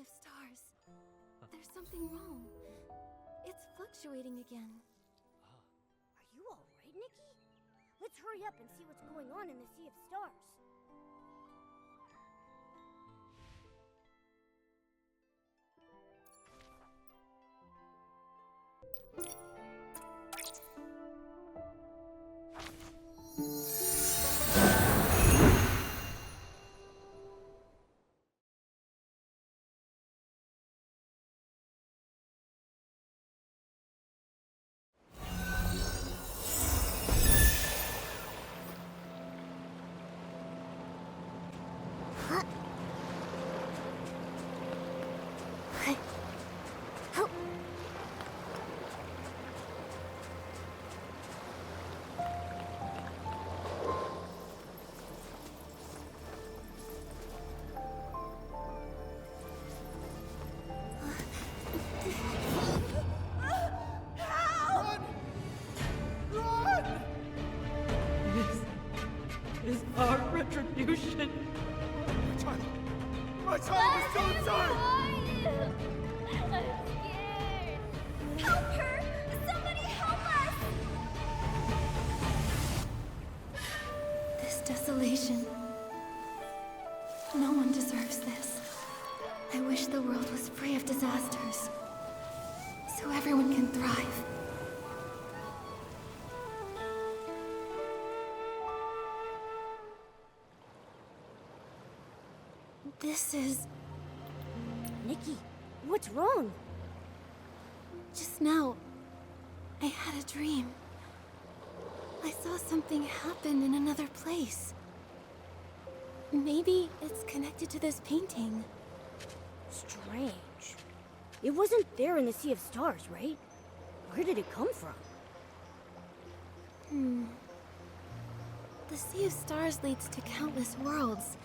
of Stars. There's something wrong. It's fluctuating again. Are you alright, Nikki? Let's hurry up and see what's going on in the Sea of Stars. Is our retribution. My child is still inside! I'm scared! Help her! Somebody help us! This desolation. No one deserves this. I wish the world was free of disasters, so everyone can thrive. This is... Nikki, what's wrong? Just now, I had a dream. I saw something happen in another place. Maybe it's connected to this painting. Strange. It wasn't there in the Sea of Stars, right? Where did it come from? The Sea of Stars leads to countless worlds.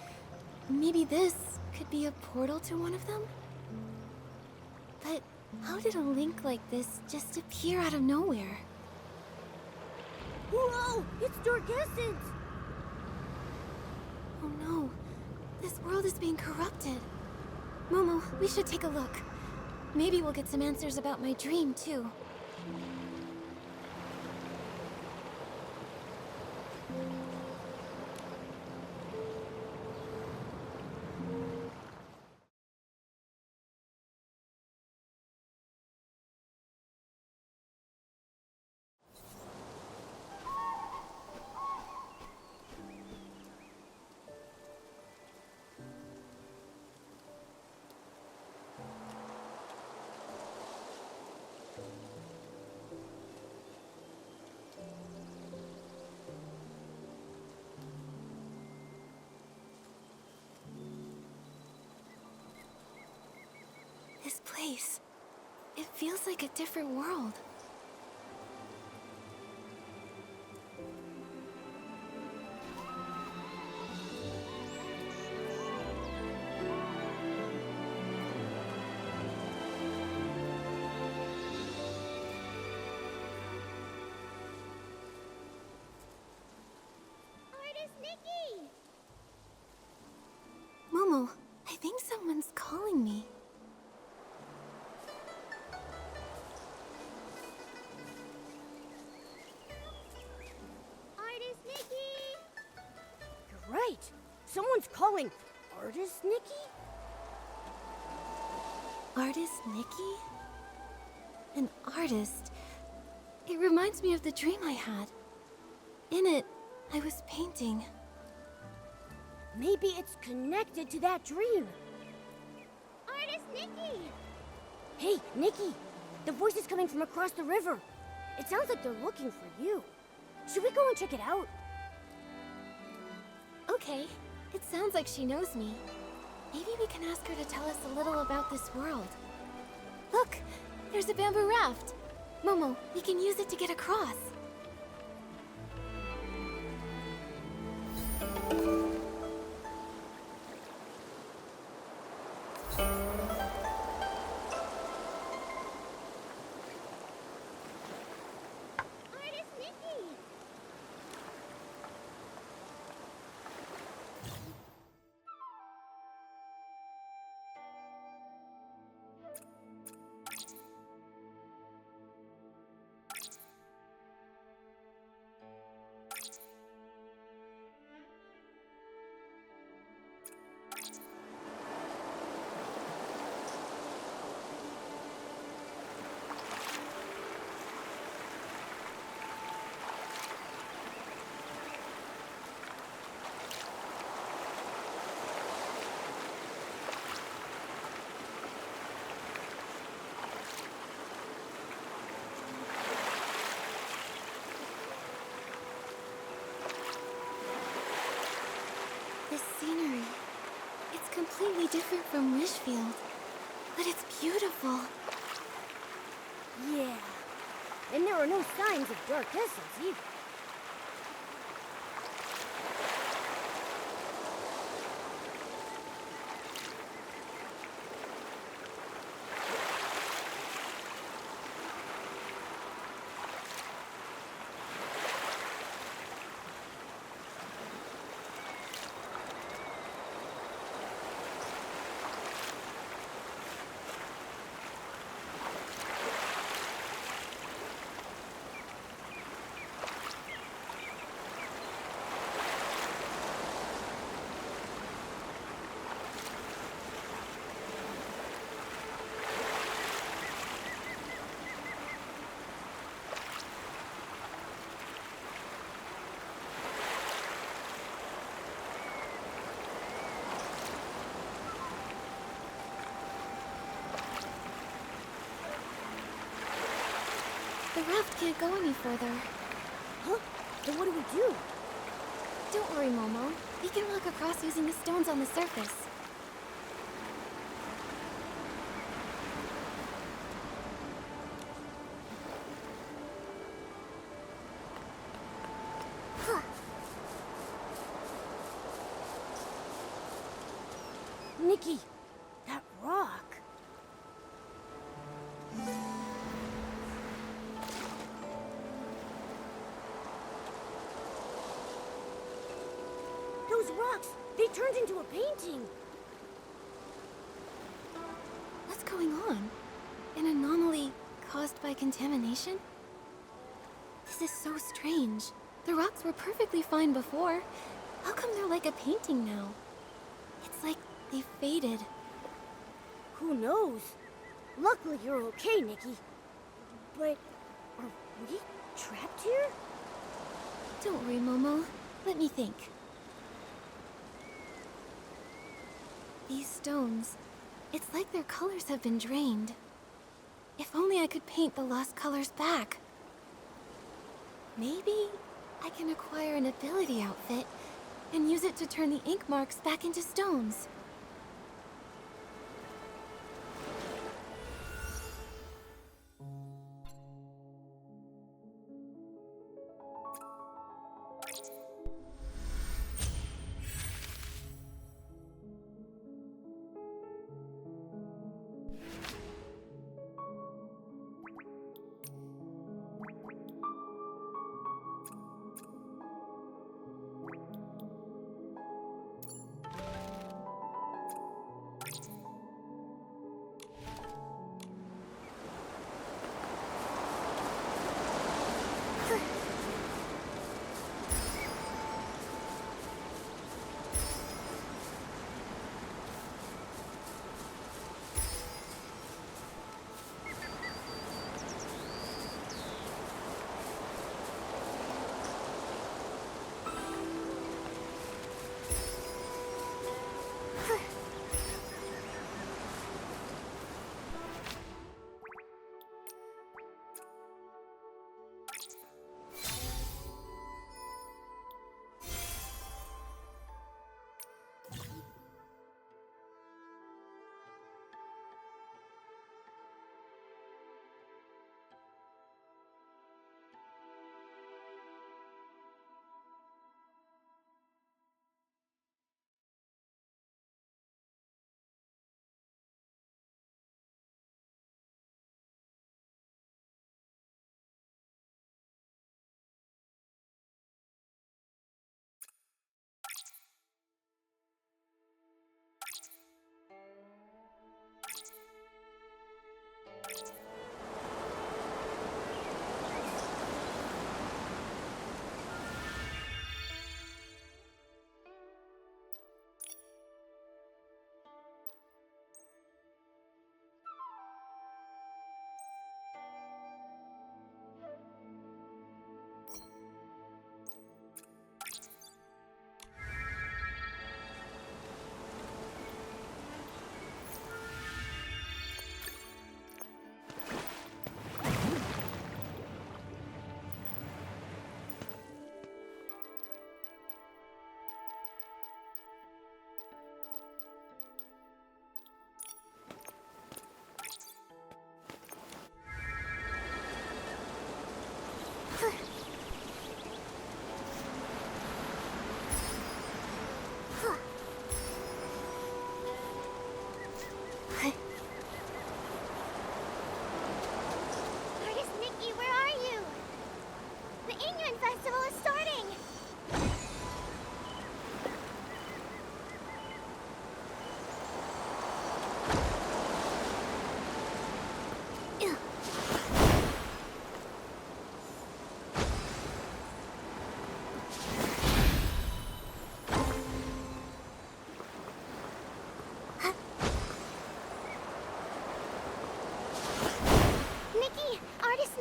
Maybe this could be a portal to one of them? But how did a link like this just appear out of nowhere? Whoa! It's Dark Essence! Oh no, this world is being corrupted. Momo, we should take a look. Maybe we'll get some answers about my dream, too. This place, it feels like a different world. Artist Nikki! Momo, I think someone's calling me. Artist Nikki! You're right. Someone's calling. Artist Nikki? Artist Nikki? An artist? It reminds me of the dream I had. In it, I was painting. Maybe it's connected to that dream. Artist Nikki! Hey, Nikki! The voice is coming from across the river. It sounds like they're looking for you. Should we go and check it out? Okay, it sounds like she knows me. Maybe we can ask her to tell us a little about this world. Look, there's a bamboo raft. Momo, we can use it to get across. Artist Nikki! scenery. It's completely different from Wishfield, but it's beautiful. Yeah. And there are no signs of dark essence either. The raft can't go any further. Huh? Then what do we do? Don't worry, Momo. We can walk across using the stones on the surface. Nikki, that rock. Those rocks, they turned into a painting. What's going on? An anomaly caused by contamination? This is so strange. The rocks were perfectly fine before. How come they're like a painting now? It's like they faded. Who knows? Luckily you're okay, Nikki. But are we trapped here? Don't worry, Momo. Let me think. These stones, it's like their colors have been drained. If only I could paint the lost colors back. Maybe I can acquire an ability outfit and use it to turn the ink marks back into stones.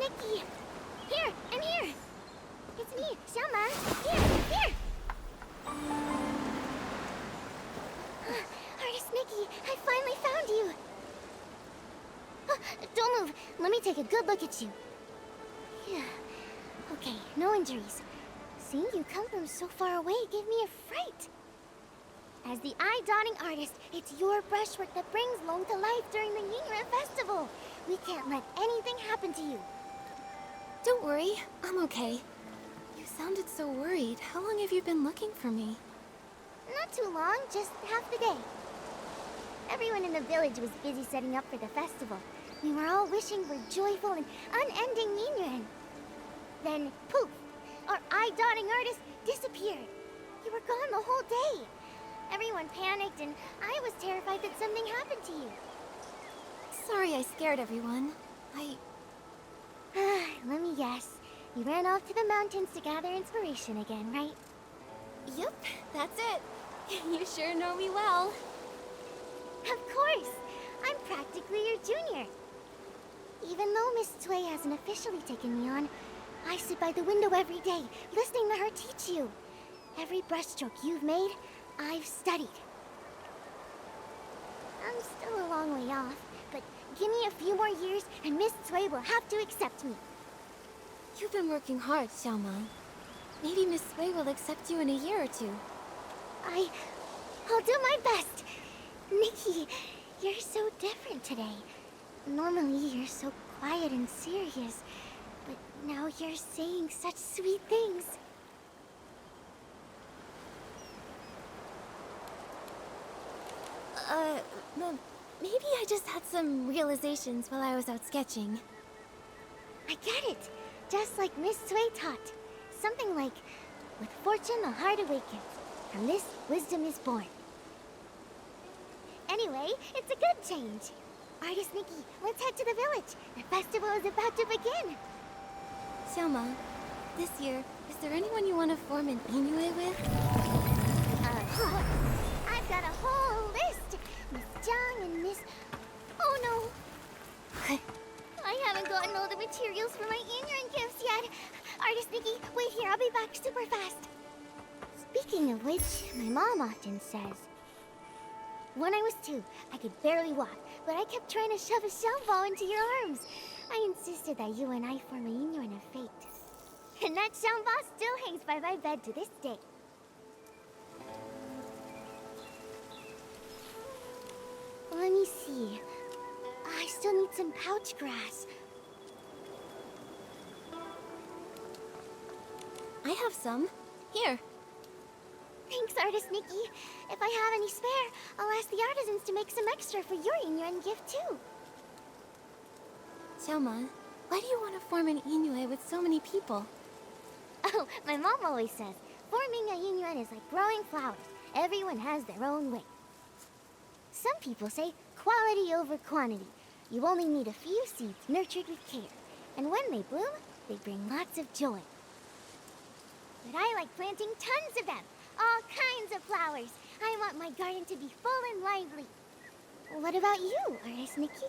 Nikki. Here, and here. It's me, Xiaoma. Here. Artist Nikki, I finally found you. Don't move. Let me take a good look at you. Yeah. Okay, no injuries. Seeing you come from so far away gave me a fright. As the eye-dotting artist, it's your brushwork that brings Long to life during the Yingren Festival. We can't let anything happen to you. Don't worry, I'm okay. You sounded so worried. How long have you been looking for me? Not too long, just half the day. Everyone in the village was busy setting up for the festival. We were all wishing for joyful and unending Yingren. Then, poof! Our eye-dotting artist disappeared. You were gone the whole day. Everyone panicked, and I was terrified that something happened to you. Sorry I scared everyone. Let me guess. You ran off to the mountains to gather inspiration again, right? Yep, that's it. You sure know me well. Of course! I'm practically your junior. Even though Miss Cui hasn't officially taken me on, I sit by the window every day, listening to her teach you. Every brushstroke you've made, I've studied. I'm still a long way off, but give me a few more years and Miss Cui will have to accept me. You've been working hard, Xiaoma. Maybe Miss Cui will accept you in a year or two. I'll do my best. Nikki, you're so different today. Normally you're so quiet and serious, but now you're saying such sweet things. Maybe I just had some realizations while I was out sketching. I get it. Just like Miss Cui taught. Something like, with fortune the heart awakens. From this, wisdom is born. Anyway, it's a good change. Artist Nikki, let's head to the village. The festival is about to begin. Xiaoma, this year, is there anyone you want to form an Inoue with? I've got a whole list. Miss Jiang and Miss... Oh no! I haven't gotten all the materials for my Yingren gifts yet. Artist Nikki, wait here, I'll be back super fast. Speaking of which, my mom often says... When I was 2, I could barely walk, but I kept trying to shove a shell ball into your arms. I insisted that you and I form a Yingren of fate. And that shell ball still hangs by my bed to this day. Let me see. I still need some pouch grass. I have some. Here. Thanks, Artist Nikki. If I have any spare, I'll ask the artisans to make some extra for your Yingren gift too. Xiaoma, why do you want to form an Inoue with so many people? Oh, my mom always says, forming a Yingren is like growing flowers. Everyone has their own way. Some people say quality over quantity. You only need a few seeds nurtured with care. And when they bloom, they bring lots of joy. But I like planting tons of them. All kinds of flowers. I want my garden to be full and lively. What about you, Artist Nikki?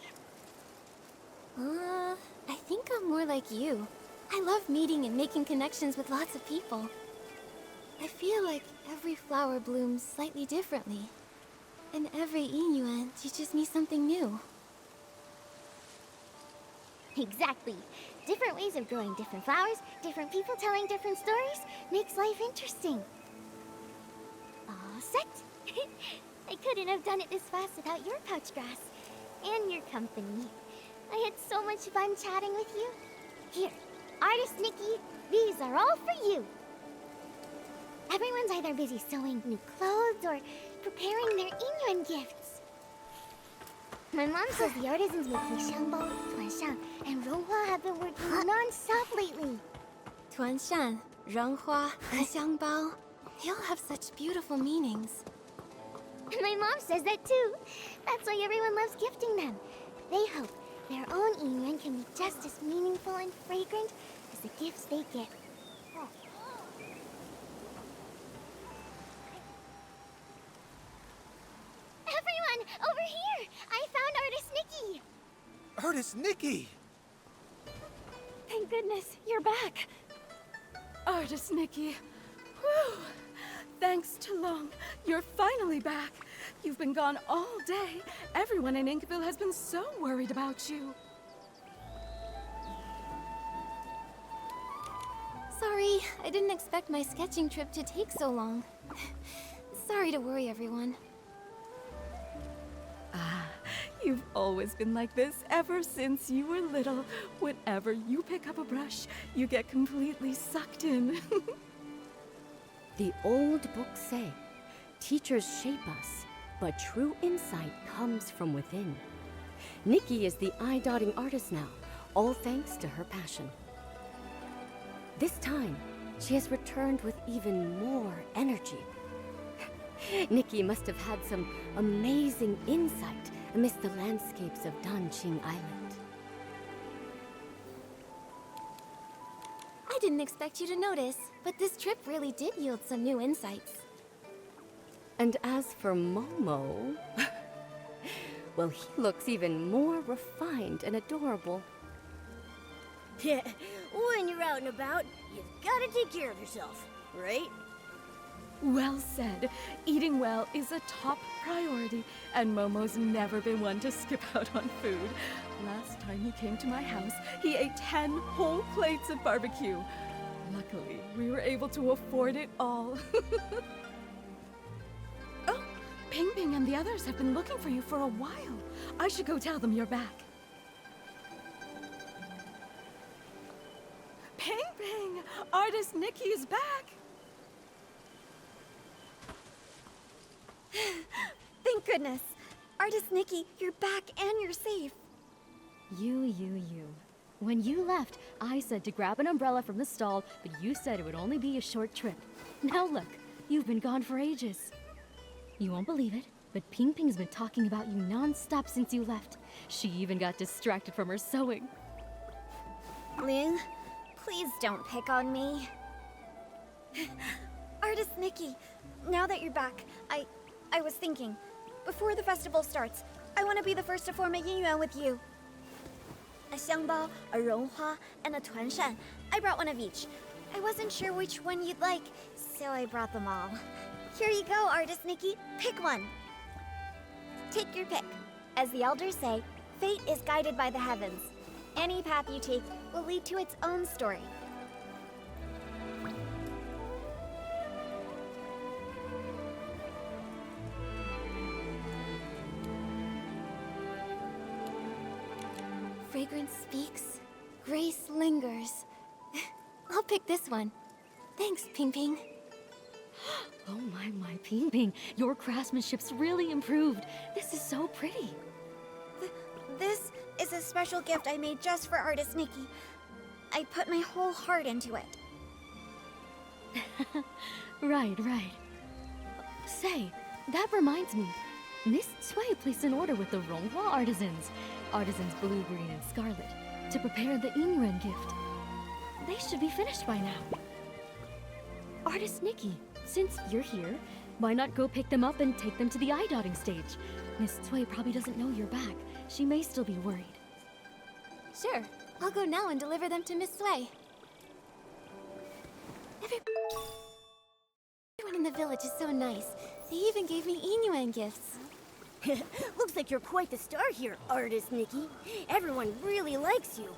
I think I'm more like you. I love meeting and making connections with lots of people. I feel like every flower blooms slightly differently. And every Inoue teaches me something new. Exactly. Different ways of growing different flowers, different people telling different stories, makes life interesting. All set? I couldn't have done it this fast without your pouch grass. And your company. I had so much fun chatting with you. Here, Artist Nikki, these are all for you. Everyone's either busy sewing new clothes or preparing their Yingren gifts. My mom says the artisans making Xiangbao, Tuanshan, and Ronghua have been working non-stop lately. Tuanshan, Renghua, and Xiangbao, they all have such beautiful meanings. My mom says that too. That's why everyone loves gifting them. They hope their own Yingren can be just as meaningful and fragrant as the gifts they get. Everyone, over here! I found Artist Nikki! Artist Nikki! Thank goodness, you're back. Artist Nikki. Whew. Thanks to Long, you're finally back. You've been gone all day. Everyone in Inkville has been so worried about you. Sorry, I didn't expect my sketching trip to take so long. Sorry to worry everyone. You've always been like this ever since you were little. Whenever you pick up a brush, you get completely sucked in. The old books say, teachers shape us, but true insight comes from within. Nikki is the eye-dotting artist now, all thanks to her passion. This time, she has returned with even more energy. Nikki must have had some amazing insight amidst the landscapes of Danqing Island. I didn't expect you to notice, but this trip really did yield some new insights. And as for Momo, well, he looks even more refined and adorable. Yeah, when you're out and about, you've gotta take care of yourself, right? Well said. Eating well is a top priority, and Momo's never been one to skip out on food. Last time he came to my house, he ate 10 whole plates of barbecue. Luckily, we were able to afford it all. Oh, Ping Ping and the others have been looking for you for a while. I should go tell them you're back. Ping Ping! Artist Nikki is back! Thank goodness. Artist Nikki, you're back and you're safe. You. When you left, I said to grab an umbrella from the stall, but you said it would only be a short trip. Now look, you've been gone for ages. You won't believe it, but Ping Ping's been talking about you non-stop since you left. She even got distracted from her sewing. Ling, please don't pick on me. Artist Nikki, now that you're back, I was thinking, before the festival starts, I want to be the first to form a yin with you. A xiangbao, a ronghua, and a tuanshan. I brought one of each. I wasn't sure which one you'd like, so I brought them all. Here you go, Artist Nikki. Pick one. Take your pick. As the elders say, fate is guided by the heavens. Any path you take will lead to its own story. Fragrance speaks, grace lingers. I'll pick this one. Thanks, Ping Ping. Oh my, Ping Ping, your craftsmanship's really improved. This is so pretty. This is a special gift I made just for Artist Nikki. I put my whole heart into it. Right. Say, that reminds me. Miss Cui placed an order with the Ronghua artisans blue, green, and scarlet, to prepare the Ingren gift. They should be finished by now. Artist Nikki, since you're here, why not go pick them up and take them to the eye-dotting stage? Miss Cui probably doesn't know you're back. She may still be worried. Sure, I'll go now and deliver them to Miss Sui. Everyone in the village is so nice. They even gave me Inuan gifts. Looks like you're quite the star here, Artist Nikki. Everyone really likes you.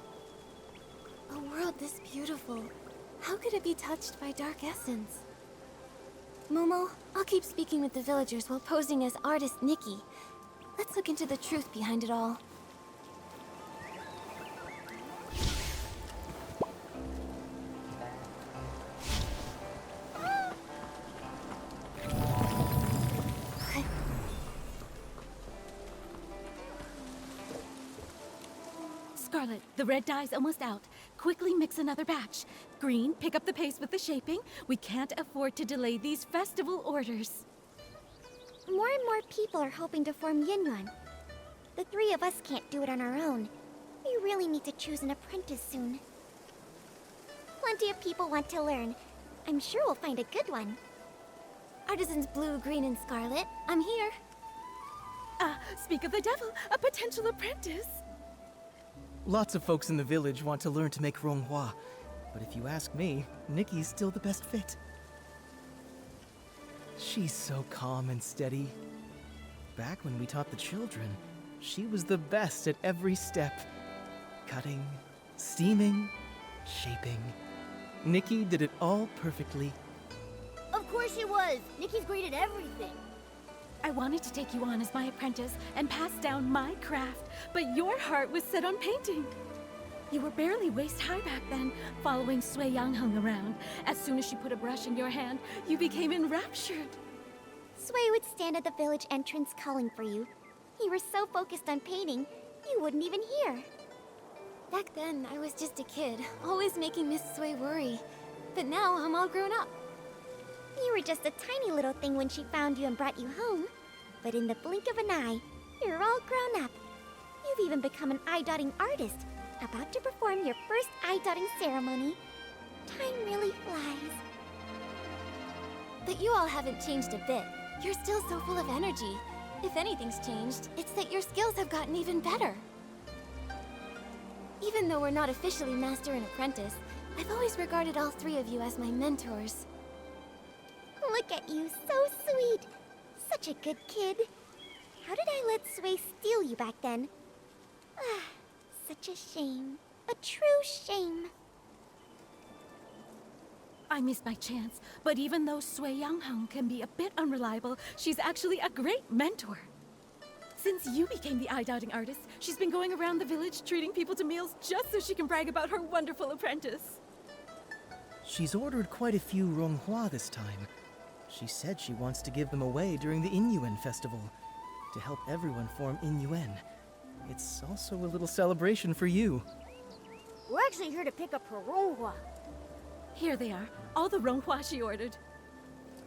A world this beautiful. How could it be touched by dark essence? Momo, I'll keep speaking with the villagers while posing as Artist Nikki. Let's look into the truth behind it all. Scarlet, the red dye's almost out. Quickly mix another batch. Green, pick up the pace with the shaping. We can't afford to delay these festival orders. More and more people are hoping to form Yinyuan. The three of us can't do it on our own. We really need to choose an apprentice soon. Plenty of people want to learn. I'm sure we'll find a good one. Artisans blue, green, and scarlet, I'm here. Speak of the devil, a potential apprentice. Lots of folks in the village want to learn to make ronghua, but if you ask me, Nikki's still the best fit. She's so calm and steady. Back when we taught the children, she was the best at every step. Cutting, steaming, shaping. Nikki did it all perfectly. Of course she was! Nikki's great at everything. I wanted to take you on as my apprentice and pass down my craft, but your heart was set on painting. You were barely waist-high back then, following Sui Yangheng around. As soon as she put a brush in your hand, you became enraptured. Sui would stand at the village entrance calling for you. You were so focused on painting, you wouldn't even hear. Back then, I was just a kid, always making Miss Sui worry. But now, I'm all grown up. You were just a tiny little thing when she found you and brought you home. But in the blink of an eye, you're all grown up. You've even become an eye-dotting artist, about to perform your first eye-dotting ceremony. Time really flies. But you all haven't changed a bit. You're still so full of energy. If anything's changed, it's that your skills have gotten even better. Even though we're not officially master and apprentice, I've always regarded all three of you as my mentors. Look at you, so sweet. Such a good kid. How did I let Sui steal you back then? Ah, such a shame. A true shame. I missed my chance, but even though Sui Yangheng can be a bit unreliable, she's actually a great mentor. Since you became the eye-dotting artist, she's been going around the village treating people to meals just so she can brag about her wonderful apprentice. She's ordered quite a few ronghua this time. She said she wants to give them away during the Inyuan festival, to help everyone form Inyuan. It's also a little celebration for you. We're actually here to pick up her ronghua. Here they are, all the ronghua she ordered.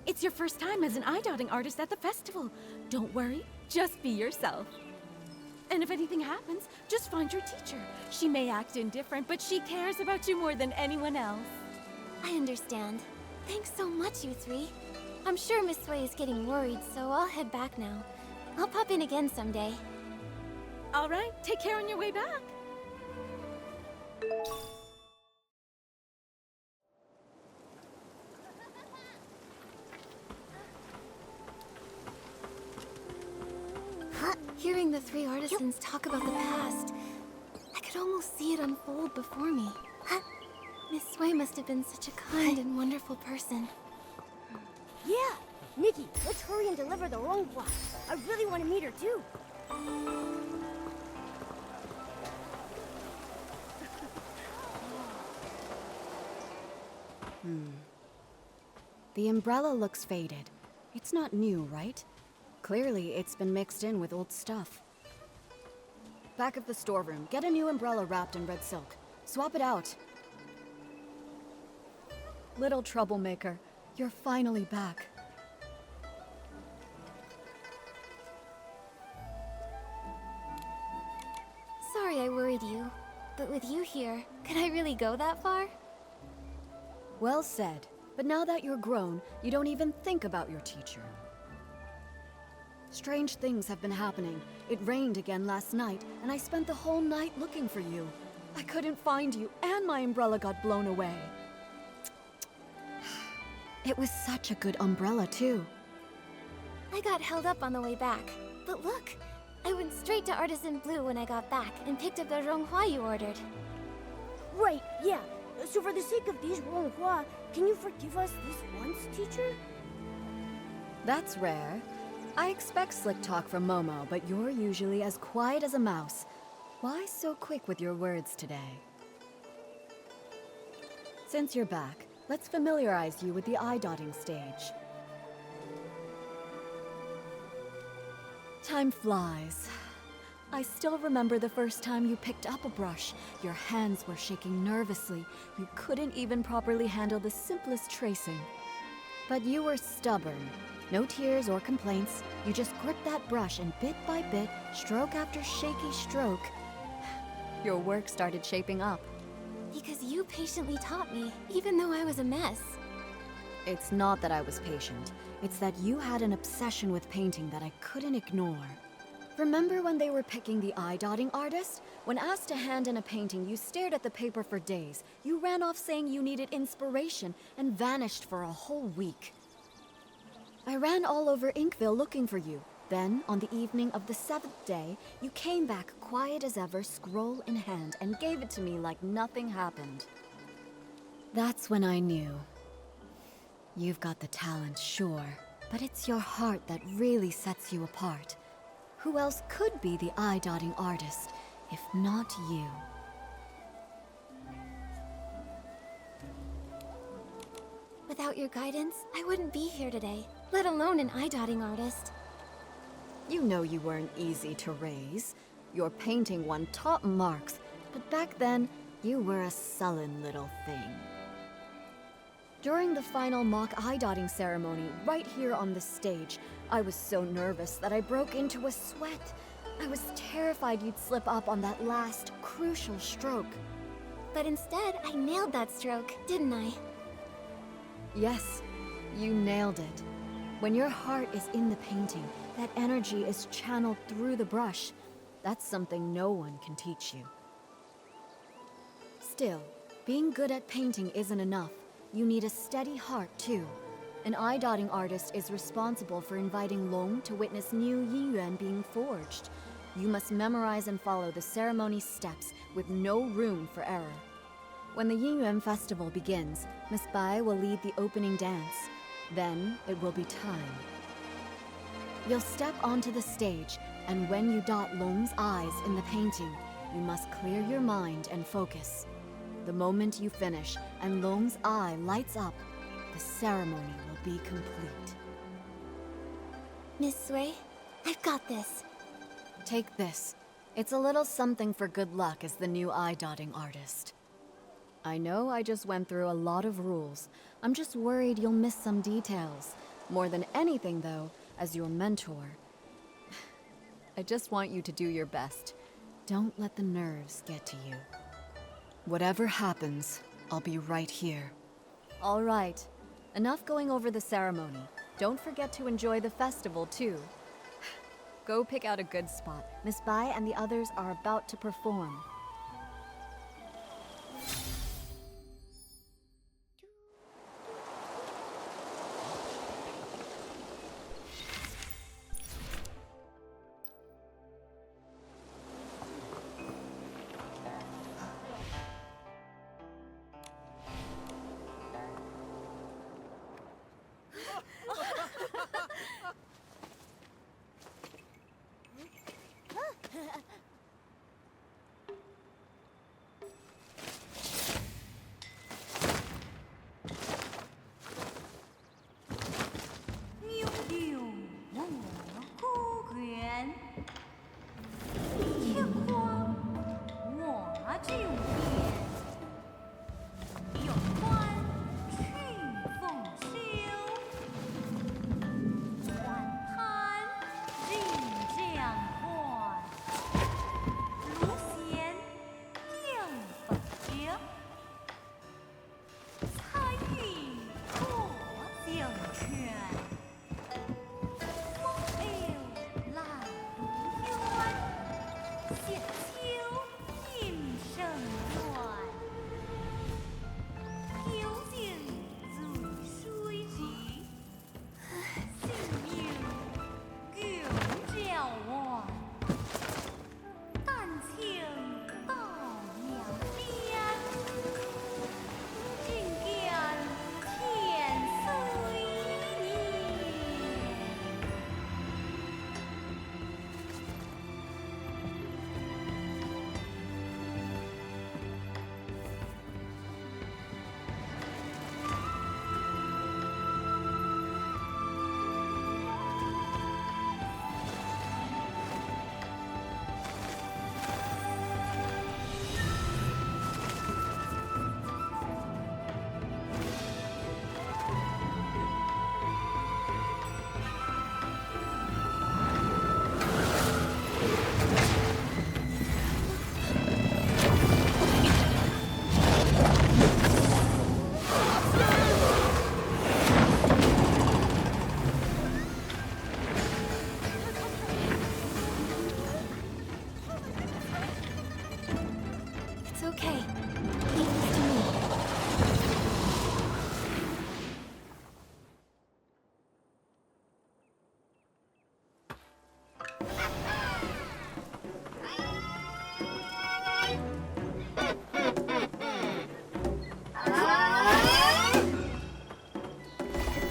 It's your first time as an eye-dotting artist at the festival. Don't worry, just be yourself. And if anything happens, just find your teacher. She may act indifferent, but she cares about you more than anyone else. I understand. Thanks so much, you three. I'm sure Miss Sui is getting worried, so I'll head back now. I'll pop in again someday. All right, take care on your way back. Hearing the three artisans talk about the past, I could almost see it unfold before me. Miss Sui must have been such a kind and wonderful person. Yeah! Nikki, let's hurry and deliver the ronghua. I really want to meet her too. The umbrella looks faded. It's not new, right? Clearly, it's been mixed in with old stuff. Back of the storeroom, get a new umbrella wrapped in red silk. Swap it out. Little troublemaker, you're finally back. Sorry I worried you, but with you here, can I really go that far? Well said. But now that you're grown, you don't even think about your teacher. Strange things have been happening. It rained again last night, and I spent the whole night looking for you. I couldn't find you, and my umbrella got blown away. It was such a good umbrella, too. I got held up on the way back, but look! I went straight to Artisan Blue when I got back and picked up the ronghua you ordered. Right, yeah. So for the sake of these ronghua, can you forgive us this once, teacher? That's rare. I expect slick talk from Momo, but you're usually as quiet as a mouse. Why so quick with your words today? Since you're back, let's familiarize you with the eye-dotting stage. Time flies. I still remember the first time you picked up a brush. Your hands were shaking nervously. You couldn't even properly handle the simplest tracing. But you were stubborn. No tears or complaints. You just gripped that brush and bit by bit, stroke after shaky stroke, your work started shaping up. Because you patiently taught me, even though I was a mess. It's not that I was patient. It's that you had an obsession with painting that I couldn't ignore. Remember when they were picking the eye-dotting artist? When asked to hand in a painting, you stared at the paper for days. You ran off saying you needed inspiration and vanished for a whole week. I ran all over Inkville looking for you. Then, on the evening of the 7th day, you came back quiet as ever, scroll in hand, and gave it to me like nothing happened. That's when I knew. You've got the talent, sure, but it's your heart that really sets you apart. Who else could be the eye-dotting artist, if not you? Without your guidance, I wouldn't be here today, let alone an eye-dotting artist. You know you weren't easy to raise. Your painting won top marks, but back then, you were a sullen little thing. During the final mock eye-dotting ceremony, right here on the stage, I was so nervous that I broke into a sweat. I was terrified you'd slip up on that last, crucial stroke. But instead, I nailed that stroke, didn't I? Yes, you nailed it. When your heart is in the painting, that energy is channeled through the brush. That's something no one can teach you. Still, being good at painting isn't enough. You need a steady heart, too. An eye-dotting artist is responsible for inviting Long to witness new Yinyuan being forged. You must memorize and follow the ceremony steps with no room for error. When the Yinyuan festival begins, Miss Bai will lead the opening dance. Then it will be time. You'll step onto the stage, and when you dot Long's eyes in the painting, you must clear your mind and focus. The moment you finish and Long's eye lights up, the ceremony will be complete. Miss Sui, I've got this. Take this. It's a little something for good luck as the new eye-dotting artist. I know I just went through a lot of rules. I'm just worried you'll miss some details. More than anything, though, as your mentor, I just want you to do your best. Don't let the nerves get to you. Whatever happens, I'll be right here. All right. Enough going over the ceremony. Don't forget to enjoy the festival, too. Go pick out a good spot. Miss Bai and the others are about to perform.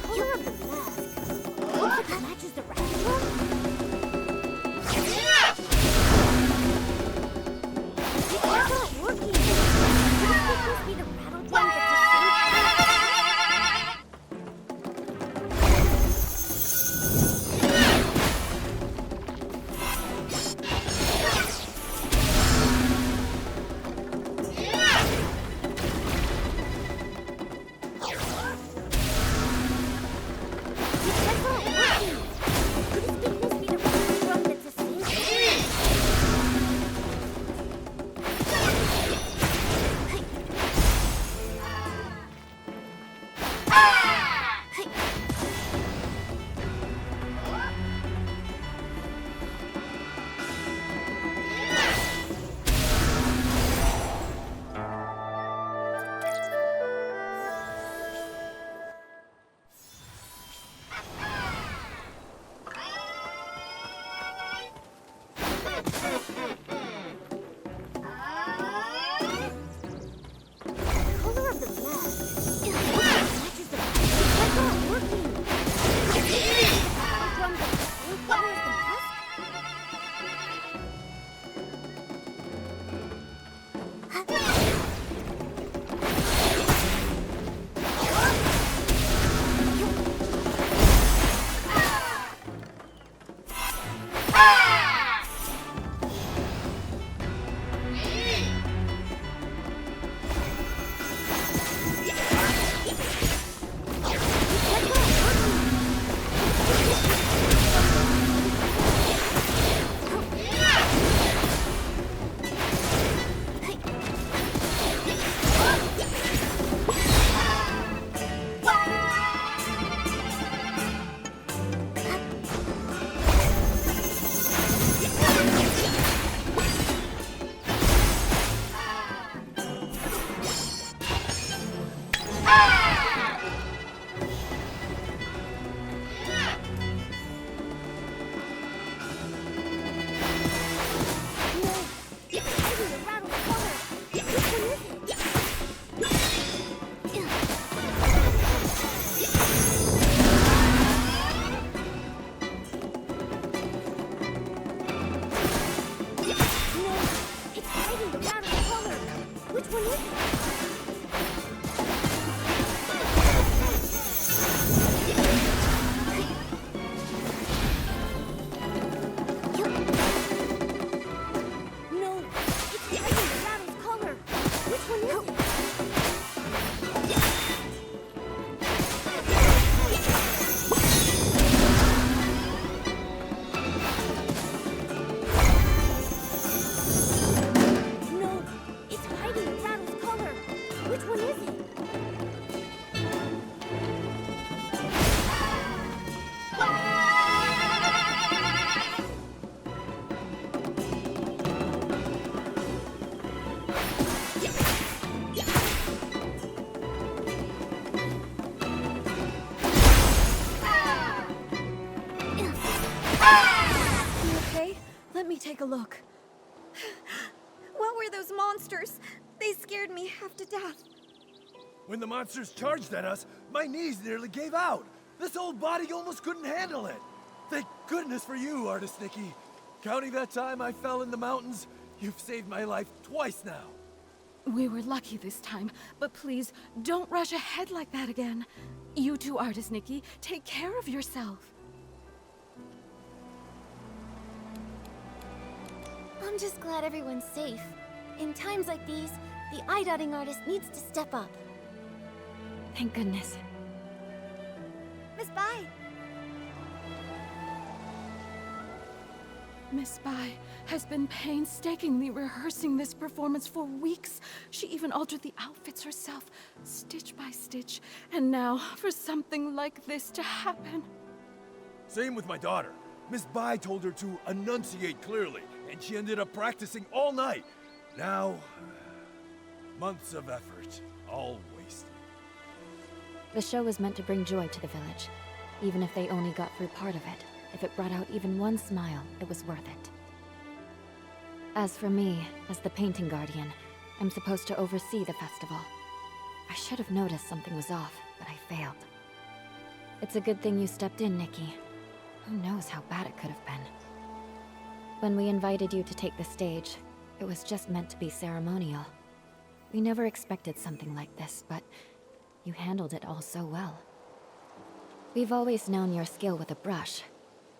Color of the mask. Looks like it matches the rattle drum. It's not working. Could this be the rattle drum that's take a look. What were those monsters? They scared me half to death. When the monsters charged at us, my knees nearly gave out. This old body almost couldn't handle it. Thank goodness for you, Artist Nikki. Counting that time I fell in the mountains, you've saved my life twice now. We were lucky this time, but please, don't rush ahead like that again. You too, Artist Nikki. Take care of yourself. I'm just glad everyone's safe. In times like these, the eye-dotting artist needs to step up. Thank goodness. Miss Bai! Miss Bai has been painstakingly rehearsing this performance for weeks. She even altered the outfits herself, stitch by stitch. And now, for something like this to happen. Same with my daughter. Miss Bai told her to enunciate clearly, and she ended up practicing all night. Now, months of effort, all wasted. The show was meant to bring joy to the village, even if they only got through part of it. If it brought out even one smile, it was worth it. As for me, as the painting guardian, I'm supposed to oversee the festival. I should have noticed something was off, but I failed. It's a good thing you stepped in, Nikki. Who knows how bad it could have been. When we invited you to take the stage, it was just meant to be ceremonial. We never expected something like this, but you handled it all so well. We've always known your skill with a brush,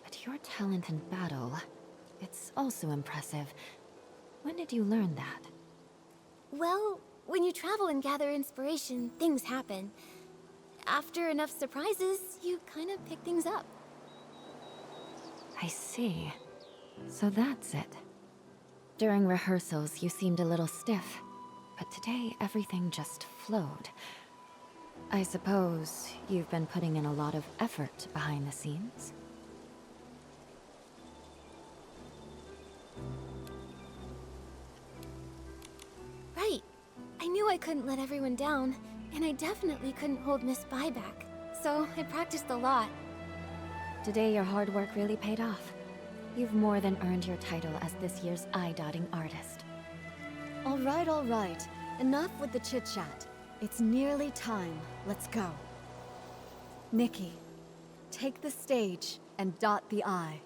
but your talent in battle, it's also impressive. When did you learn that? Well, when you travel and gather inspiration, things happen. After enough surprises, you kind of pick things up. I see. So that's it. During rehearsals, you seemed a little stiff, but today everything just flowed. I suppose you've been putting in a lot of effort behind the scenes? Right. I knew I couldn't let everyone down, and I definitely couldn't hold Miss Bai back. So I practiced a lot. Today your hard work really paid off. You've more than earned your title as this year's eye-dotting artist. All right. Enough with the chit-chat. It's nearly time. Let's go. Nikki, take the stage and dot the I.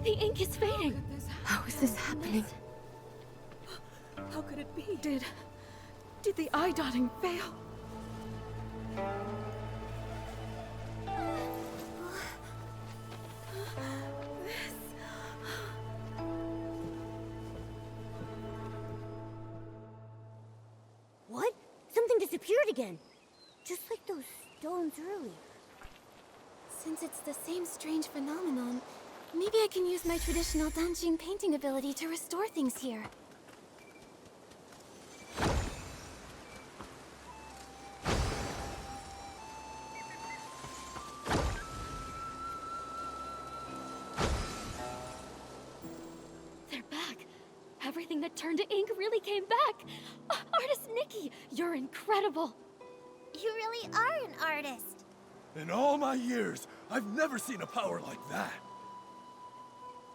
The ink is fading! How is this happening? How could it be? Did the eye dotting fail? What? Something disappeared again. Just like those stones earlier. Since it's the same strange phenomenon, maybe I can use my traditional Danjing painting ability to restore things here. They're back! Everything that turned to ink really came back! Artist Nikki, you're incredible! You really are an artist. In all my years, I've never seen a power like that.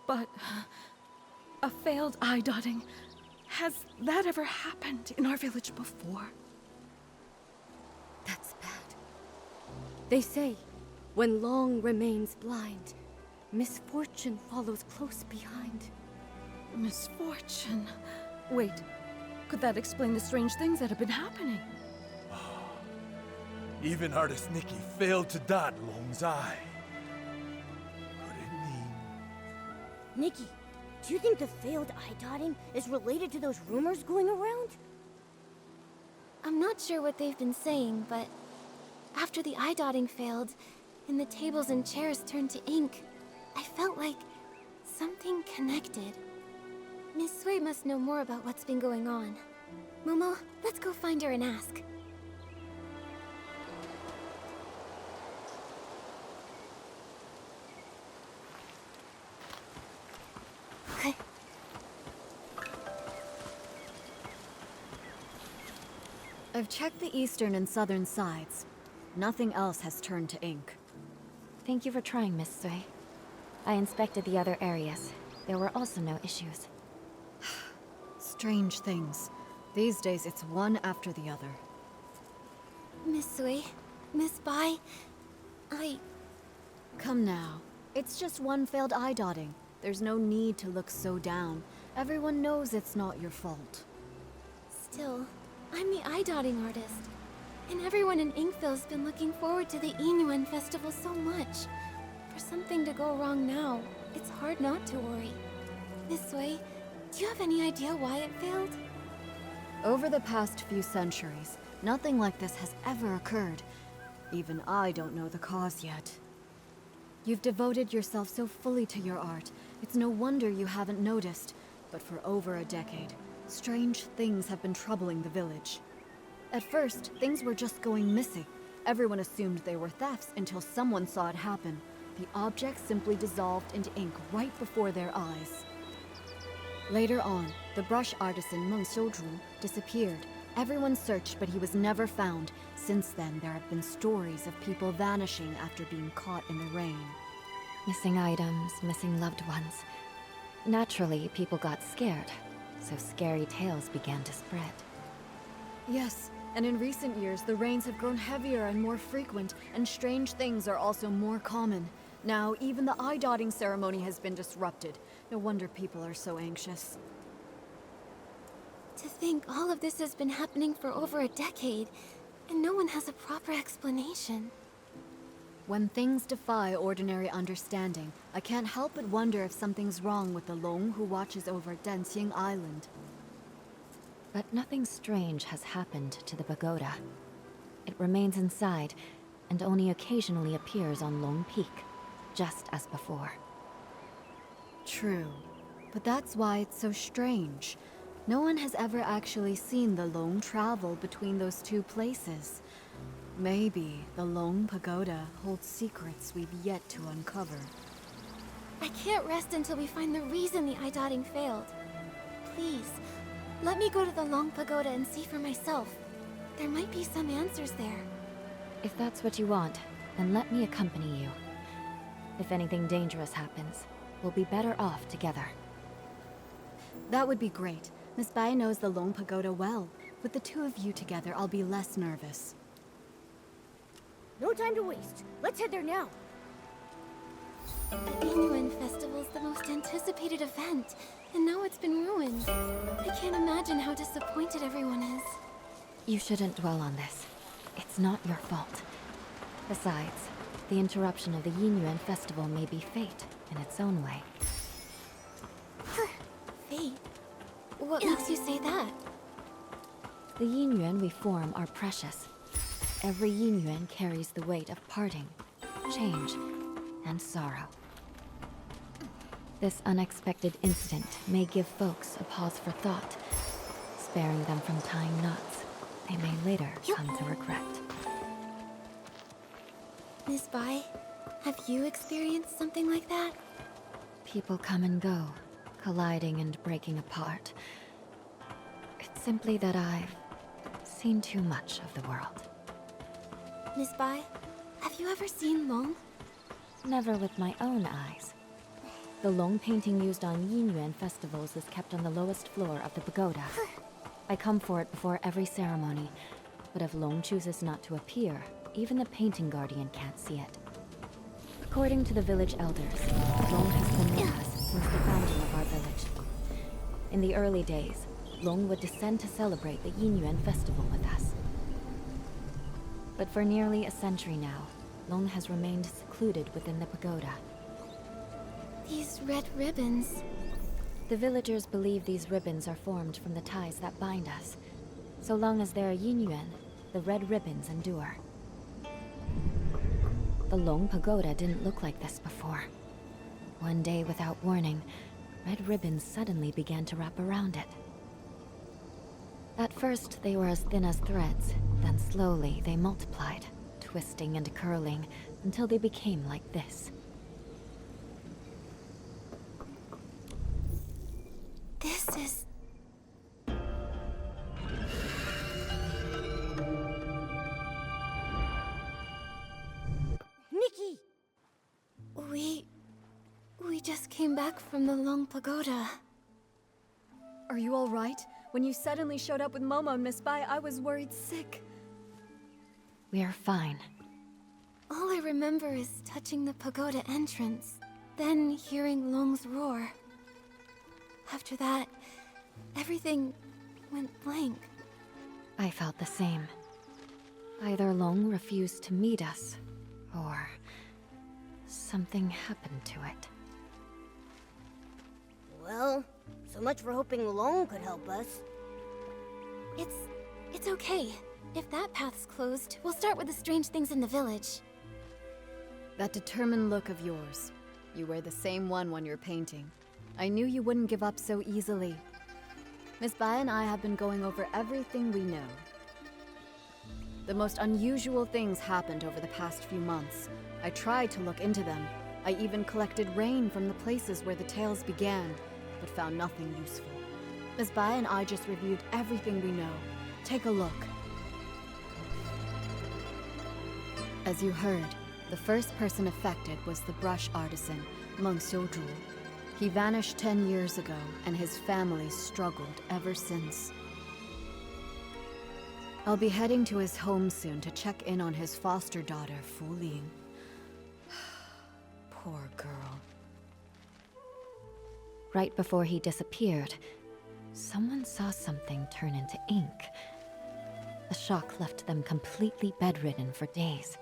But a failed eye dotting. Has that ever happened in our village before? That's bad. They say, when long remains blind, misfortune follows close behind. Misfortune. Wait, could that explain the strange things that have been happening? Even artist Nikki failed to dot Long's eye. Could it mean... Nikki, do you think the failed eye dotting is related to those rumors going around? I'm not sure what they've been saying, but after the eye dotting failed, and the tables and chairs turned to ink, I felt like something connected. Miss Sui must know more about what's been going on. Momo, let's go find her and ask. I've checked the eastern and southern sides. Nothing else has turned to ink. Thank you for trying, Miss Sui. I inspected the other areas. There were also no issues. Strange things. These days, it's one after the other. Miss Sui, Miss Bai, Come now. It's just one failed eye dotting. There's no need to look so down. Everyone knows it's not your fault. Still, I'm the eye dotting artist. And everyone in Inkville's been looking forward to the Inyuan festival so much. For something to go wrong now, it's hard not to worry. Miss Sui, Do you have any idea why it failed? Over the past few centuries, nothing like this has ever occurred. Even I don't know the cause yet. You've devoted yourself so fully to your art, it's no wonder you haven't noticed. But for over a decade, strange things have been troubling the village. At first, things were just going missing. Everyone assumed they were thefts until someone saw it happen. The objects simply dissolved into ink right before their eyes. Later on, the brush artisan Meng Xiuzhu disappeared. Everyone searched, but he was never found. Since then, there have been stories of people vanishing after being caught in the rain. Missing items, missing loved ones. Naturally, people got scared, so scary tales began to spread. Yes, and in recent years, the rains have grown heavier and more frequent, and strange things are also more common. Now, even the eye-dotting ceremony has been disrupted. No wonder people are so anxious. To think all of this has been happening for over a decade, and no one has a proper explanation. When things defy ordinary understanding, I can't help but wonder if something's wrong with the Long who watches over Danxing Island. But nothing strange has happened to the pagoda. It remains inside, and only occasionally appears on Long Peak, just as before. True, but that's why it's so strange. No one has ever actually seen the Long travel between those two places. Maybe the Long Pagoda holds secrets we've yet to uncover. I can't rest until we find the reason the eye-dotting failed. Please, let me go to the Long Pagoda and see for myself. There might be some answers there. If that's what you want, then let me accompany you. If anything dangerous happens, we'll be better off together. That would be great. Miss Bai knows the Long Pagoda well. With the two of you together, I'll be less nervous. No time to waste. Let's head there now. The Yinyuan Festival's the most anticipated event, and now it's been ruined. I can't imagine how disappointed everyone is. You shouldn't dwell on this. It's not your fault. Besides, the interruption of the Yinyuan Festival may be fate in its own way. Fate? What makes you say that? The Yinyuan we form are precious. Every Yinyuan carries the weight of parting, change, and sorrow. This unexpected incident may give folks a pause for thought, sparing them from tying knots they may later come to regret. Miss Bai, have you experienced something like that? People come and go, colliding and breaking apart. It's simply that I've seen too much of the world. Miss Bai, have you ever seen Long? Never with my own eyes. The Long painting used on Yinyuan festivals is kept on the lowest floor of the pagoda. I come for it before every ceremony, but if Long chooses not to appear, even the painting guardian can't see it. According to the village elders, Long has been with us since the founding of our village. In the early days, Long would descend to celebrate the Yinyuan festival with us. But for nearly a century now, Long has remained secluded within the pagoda. These red ribbons. The villagers believe these ribbons are formed from the ties that bind us. So long as there are Yinyuan, the red ribbons endure. The Long Pagoda didn't look like this before. One day, without warning, red ribbons suddenly began to wrap around it. At first, they were as thin as threads, then slowly they multiplied, twisting and curling until they became like this. This is... Nikki! We just came back from the Long Pagoda. Are you all right? When you suddenly showed up with Momo and Miss Bai, I was worried sick. We are fine. All I remember is touching the pagoda entrance, then hearing Long's roar. After that, everything went blank. I felt the same. Either Long refused to meet us, or something happened to it. Well, So much for hoping Long could help us. It's okay. If that path's closed, we'll start with the strange things in the village. That determined look of yours. You wear the same one when you're painting. I knew you wouldn't give up so easily. Miss Bai and I have been going over everything we know. The most unusual things happened over the past few months. I tried to look into them. I even collected rain from the places where the tales began, but found nothing useful. Miss Bai and I just reviewed everything we know. Take a look. As you heard, the first person affected was the brush artisan, Meng Xiuzhu. He vanished 10 years ago, and his family struggled ever since. I'll be heading to his home soon to check in on his foster daughter, Fu Ling. Poor girl. Right before he disappeared, someone saw something turn into ink. The shock left them completely bedridden for days.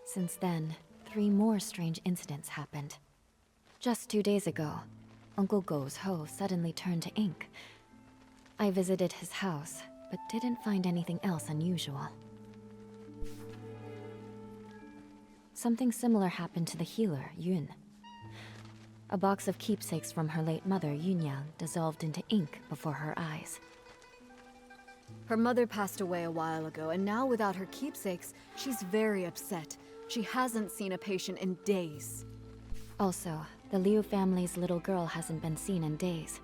Since then, 3 more strange incidents happened. Just 2 days ago, Uncle Go's hoe suddenly turned to ink. I visited his house, but didn't find anything else unusual. Something similar happened to the healer, Yun. A box of keepsakes from her late mother, Yunyang, dissolved into ink before her eyes. Her mother passed away a while ago, and now without her keepsakes, she's very upset. She hasn't seen a patient in days. Also, the Liu family's little girl hasn't been seen in days.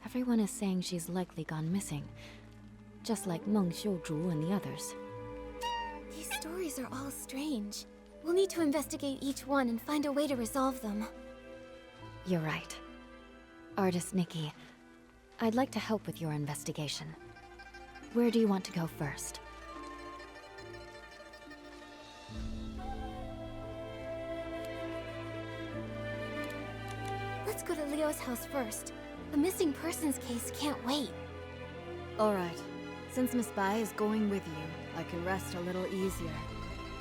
Everyone is saying she's likely gone missing, just like Meng Xiuzhu and the others. These stories are all strange. We'll need to investigate each one and find a way to resolve them. You're right. Artist Nikki, I'd like to help with your investigation. Where do you want to go first? Let's go to Leo's house first. The missing persons case can't wait. Alright. Since Miss Bai is going with you, I can rest a little easier.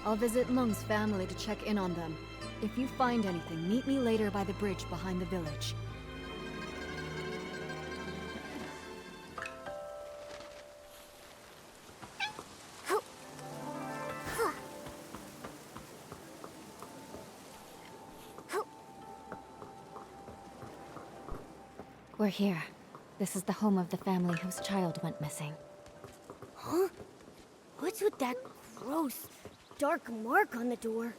I'll visit Meng's family to check in on them. If you find anything, meet me later by the bridge behind the village. We're here. This is the home of the family whose child went missing. Huh? What's with that gross, dark mark on the door?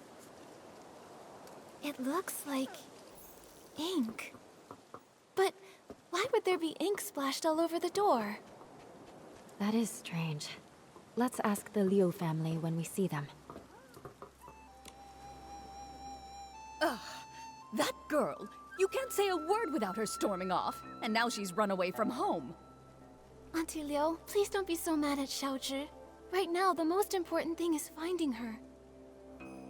It looks like ink. But why would there be ink splashed all over the door? That is strange. Let's ask the Liu family when we see them. That girl! You can't say a word without her storming off, and now she's run away from home. Auntie Liu, please don't be so mad at Xiaozhi. Right now, the most important thing is finding her.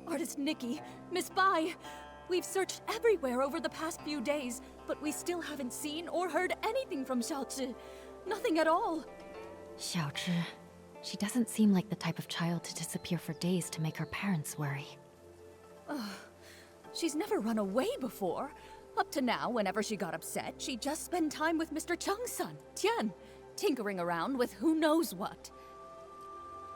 Artist Nikki, Miss Bai, we've searched everywhere over the past few days, but we still haven't seen or heard anything from Xiaozhi. Nothing at all. Xiaozhi. She doesn't seem like the type of child to disappear for days to make her parents worry. She's never run away before. Up to now, whenever she got upset, she'd just spend time with Mr. Cheng's son, Tian, tinkering around with who knows what.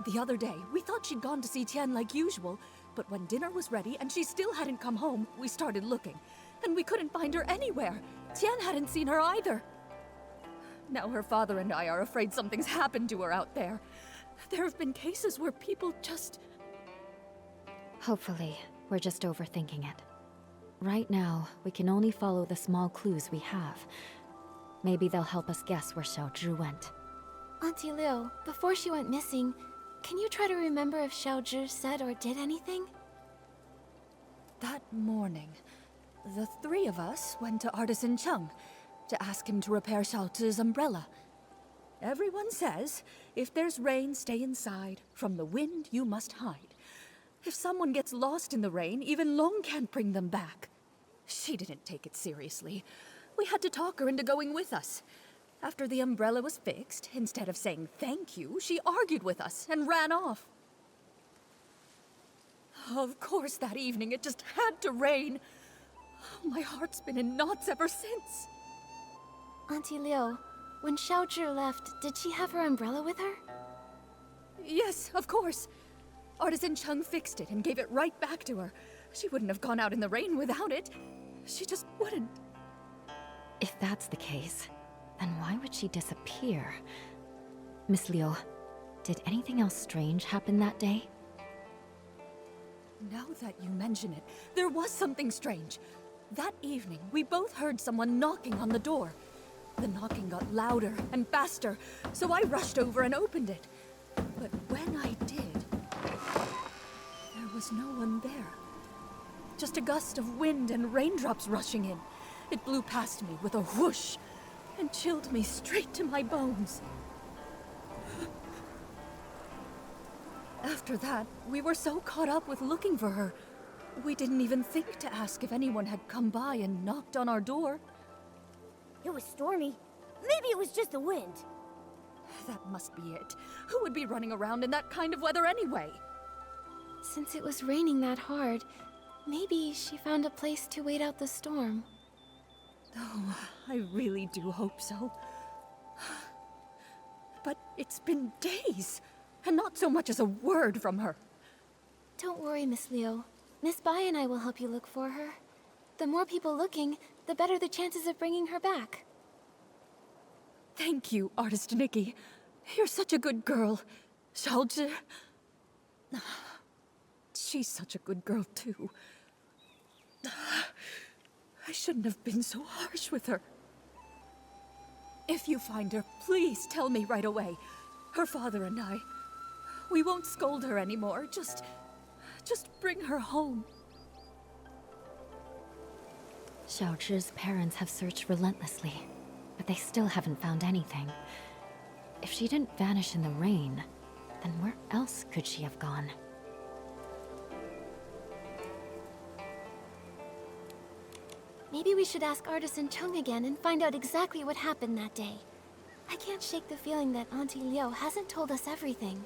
The other day, we thought she'd gone to see Tian like usual, but when dinner was ready and she still hadn't come home, we started looking, and we couldn't find her anywhere. Tian hadn't seen her either. Now her father and I are afraid something's happened to her out there. There have been cases where people just... Hopefully, we're just overthinking it. Right now, we can only follow the small clues we have. Maybe they'll help us guess where Xiaozhi went. Auntie Liu, before she went missing, can you try to remember if Xiaozhi said or did anything? That morning, the 3 of us went to Artisan Cheng to ask him to repair Xiaozhi's umbrella. Everyone says, if there's rain, stay inside. From the wind, you must hide. If someone gets lost in the rain, even Long can't bring them back. She didn't take it seriously. We had to talk her into going with us. After the umbrella was fixed, instead of saying thank you, she argued with us and ran off. Of course, that evening it just had to rain. My heart's been in knots ever since. Auntie Liu, when Xiaozhi left, did she have her umbrella with her? Yes, of course. Artisan Chung fixed it and gave it right back to her. She wouldn't have gone out in the rain without it. She just wouldn't. If that's the case, then why would she disappear? Miss Liu, did anything else strange happen that day? Now that you mention it, there was something strange. That evening, we both heard someone knocking on the door. The knocking got louder and faster, so I rushed over and opened it. But when I did, there was no one there. Just a gust of wind and raindrops rushing in. It blew past me with a whoosh and chilled me straight to my bones. After that, we were so caught up with looking for her, we didn't even think to ask if anyone had come by and knocked on our door. It was stormy. Maybe it was just the wind. That must be it. Who would be running around in that kind of weather anyway? Since it was raining that hard, maybe she found a place to wait out the storm. Oh, I really do hope so. But it's been days, and not so much as a word from her. Don't worry, Miss Liu. Miss Bai and I will help you look for her. The more people looking, the better the chances of bringing her back. Thank you, Artist Nikki. You're such a good girl. Xiaozhi... She's such a good girl, too. I shouldn't have been so harsh with her. If you find her, please tell me right away. Her father and I... We won't scold her anymore. Just bring her home. Xiaozhi's parents have searched relentlessly, but they still haven't found anything. If she didn't vanish in the rain, then where else could she have gone? Maybe we should ask Artisan Chung again and find out exactly what happened that day. I can't shake the feeling that Auntie Liu hasn't told us everything.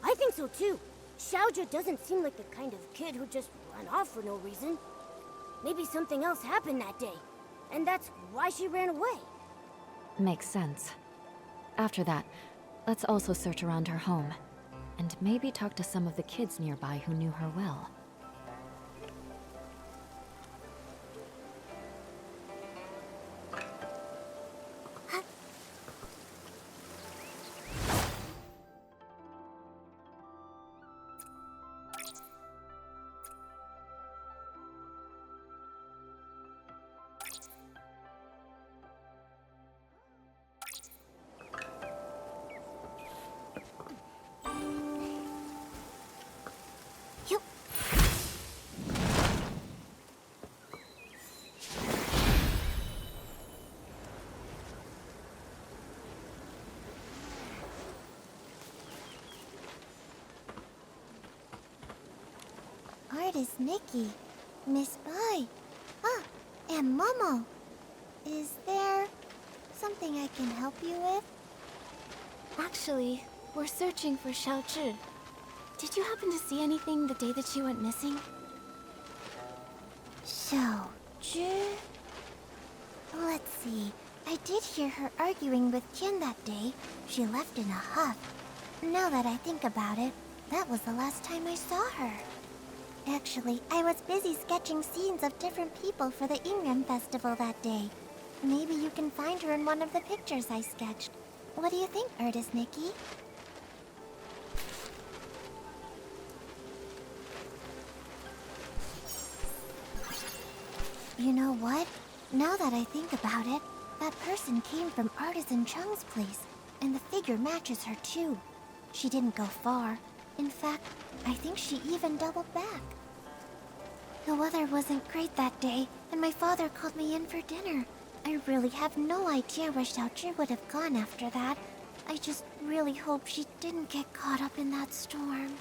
I think so too. Xiaozhi doesn't seem like the kind of kid who just ran off for no reason. Maybe something else happened that day, and that's why she ran away. Makes sense. After that, let's also search around her home, and maybe talk to some of the kids nearby who knew her well. Artist Nikki, Miss Bai, and Momo. Is there something I can help you with? Actually, we're searching for Xiaozhi. Did you happen to see anything the day that she went missing? Xiaozhi? Let's see. I did hear her arguing with Qian that day. She left in a huff. Now that I think about it, that was the last time I saw her. Actually, I was busy sketching scenes of different people for the Ingram Festival that day. Maybe you can find her in one of the pictures I sketched. What do you think, Artist Nikki? You know what? Now that I think about it, that person came from Artisan Chung's place, and the figure matches her too. She didn't go far. In fact, I think she even doubled back. The weather wasn't great that day, and my father called me in for dinner. I really have no idea where Xiaozhi would have gone after that. I just really hope she didn't get caught up in that storm.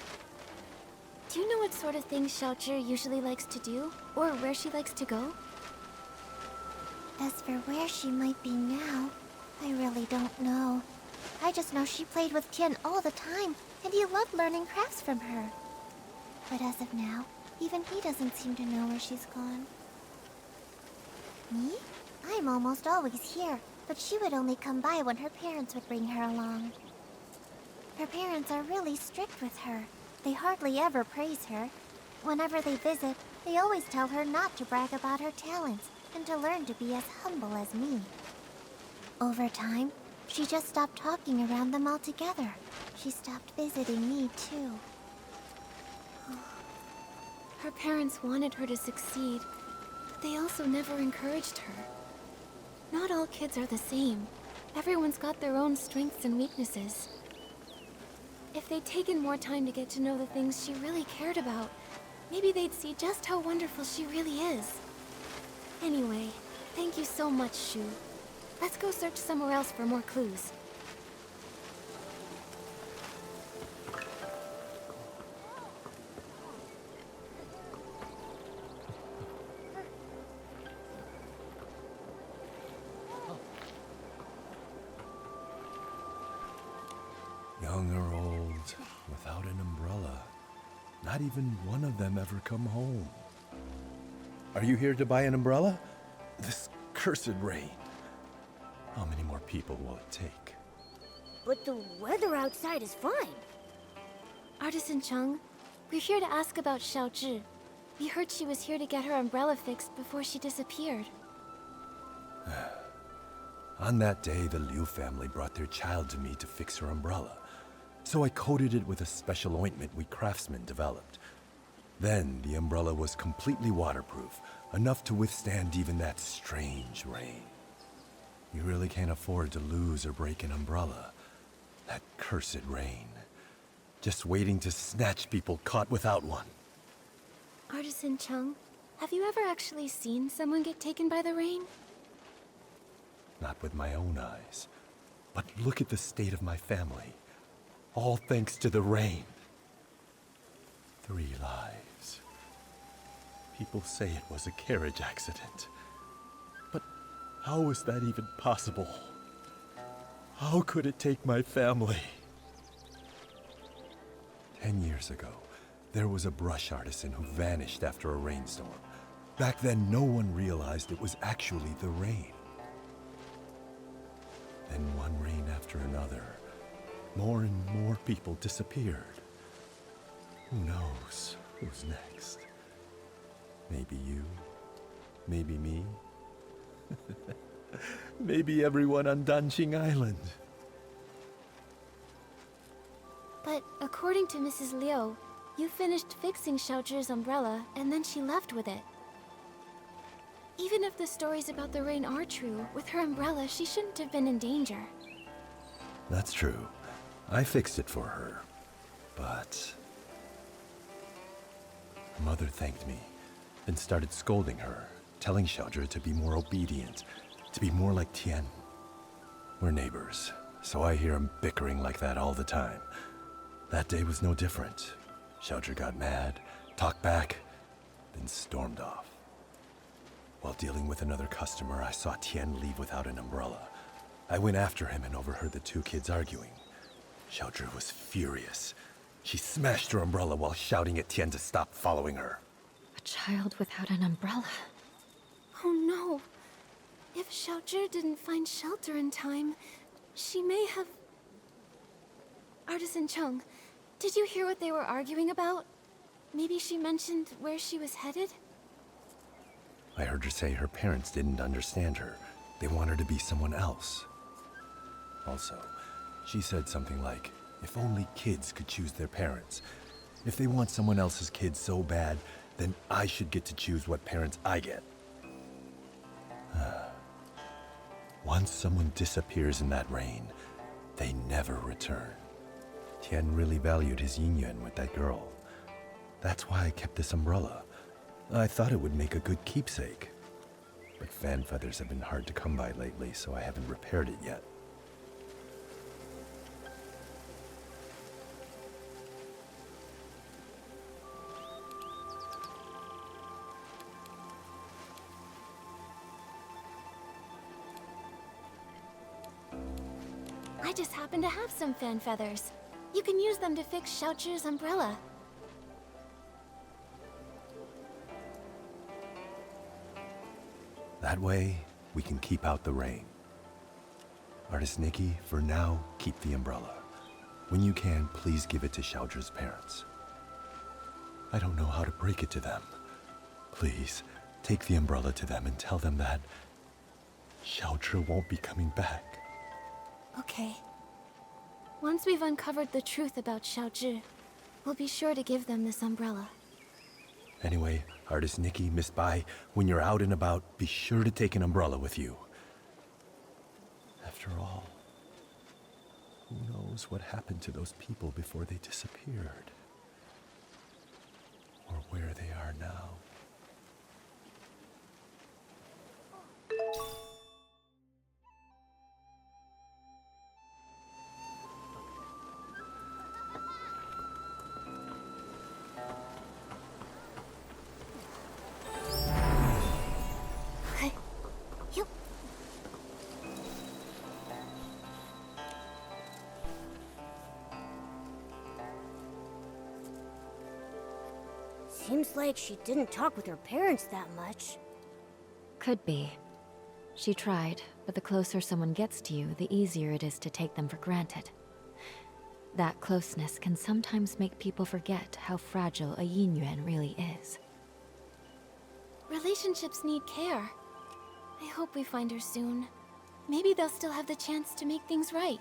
Do you know what sort of things Xiaozhi usually likes to do? Or where she likes to go? As for where she might be now, I really don't know. I just know she played with Qian all the time, and he loved learning crafts from her. But as of now, even he doesn't seem to know where she's gone. Me? I'm almost always here, but she would only come by when her parents would bring her along. Her parents are really strict with her. They hardly ever praise her. Whenever they visit, they always tell her not to brag about her talents and to learn to be as humble as me. Over time, she just stopped talking around them altogether. She stopped visiting me, too. Her parents wanted her to succeed, but they also never encouraged her. Not all kids are the same. Everyone's got their own strengths and weaknesses. If they'd taken more time to get to know the things she really cared about, maybe they'd see just how wonderful she really is. Anyway, thank you so much, Shu. Let's go search somewhere else for more clues. Young or old, without an umbrella. Not even one of them ever come home. Are you here to buy an umbrella? This cursed rain. How many more people will it take? But the weather outside is fine. Artisan Chung, we're here to ask about Xiaozhi. We heard she was here to get her umbrella fixed before she disappeared. On that day, the Liu family brought their child to me to fix her umbrella. So I coated it with a special ointment we craftsmen developed. Then the umbrella was completely waterproof, enough to withstand even that strange rain. You really can't afford to lose or break an umbrella. That cursed rain. Just waiting to snatch people caught without one. Artisan Chung, have you ever actually seen someone get taken by the rain? Not with my own eyes. But look at the state of my family. All thanks to the rain. 3 lives. People say it was a carriage accident. But how was that even possible? How could it take my family? 10 years ago, there was a brush artisan who vanished after a rainstorm. Back then, no one realized it was actually the rain. Then one rain after another, more and more people disappeared. Who knows who's next? Maybe you, maybe me, maybe everyone on Danqing Island. But according to Mrs. Liu, you finished fixing Xiaozhi's umbrella and then she left with it. Even if the stories about the rain are true, with her umbrella, she shouldn't have been in danger. That's true. I fixed it for her. But her mother thanked me, then started scolding her, telling Xiaozhi to be more obedient, to be more like Tian. We're neighbors, so I hear them bickering like that all the time. That day was no different. Xiaozhi got mad, talked back, then stormed off. While dealing with another customer, I saw Tian leave without an umbrella. I went after him and overheard the 2 kids arguing. Xiaozhi was furious. She smashed her umbrella while shouting at Tian to stop following her. A child without an umbrella. Oh no. If Xiaozhi didn't find shelter in time, she may have... Artisan Chung, did you hear what they were arguing about? Maybe she mentioned where she was headed? I heard her say her parents didn't understand her. They want her to be someone else. Also, she said something like, if only kids could choose their parents. If they want someone else's kid so bad, then I should get to choose what parents I get. Once someone disappears in that rain, they never return. Tian really valued his yin-yuan with that girl. That's why I kept this umbrella. I thought it would make a good keepsake. But fan feathers have been hard to come by lately, so I haven't repaired it yet. I just happen to have some fan feathers. You can use them to fix Xiaozhi's umbrella. That way, we can keep out the rain. Artist Nikki, for now, keep the umbrella. When you can, please give it to Xiaozhi's parents. I don't know how to break it to them. Please, take the umbrella to them and tell them that Xiaozhi won't be coming back. Okay. Once we've uncovered the truth about Xiaozhi, we'll be sure to give them this umbrella. Anyway, Artist Nikki, Miss Bai, when you're out and about, be sure to take an umbrella with you. After all, who knows what happened to those people before they disappeared? Or where they are now. Seems like she didn't talk with her parents that much. Could be. She tried, but the closer someone gets to you, the easier it is to take them for granted. That closeness can sometimes make people forget how fragile a yin yuan really is. Relationships need care. I hope we find her soon. Maybe they'll still have the chance to make things right.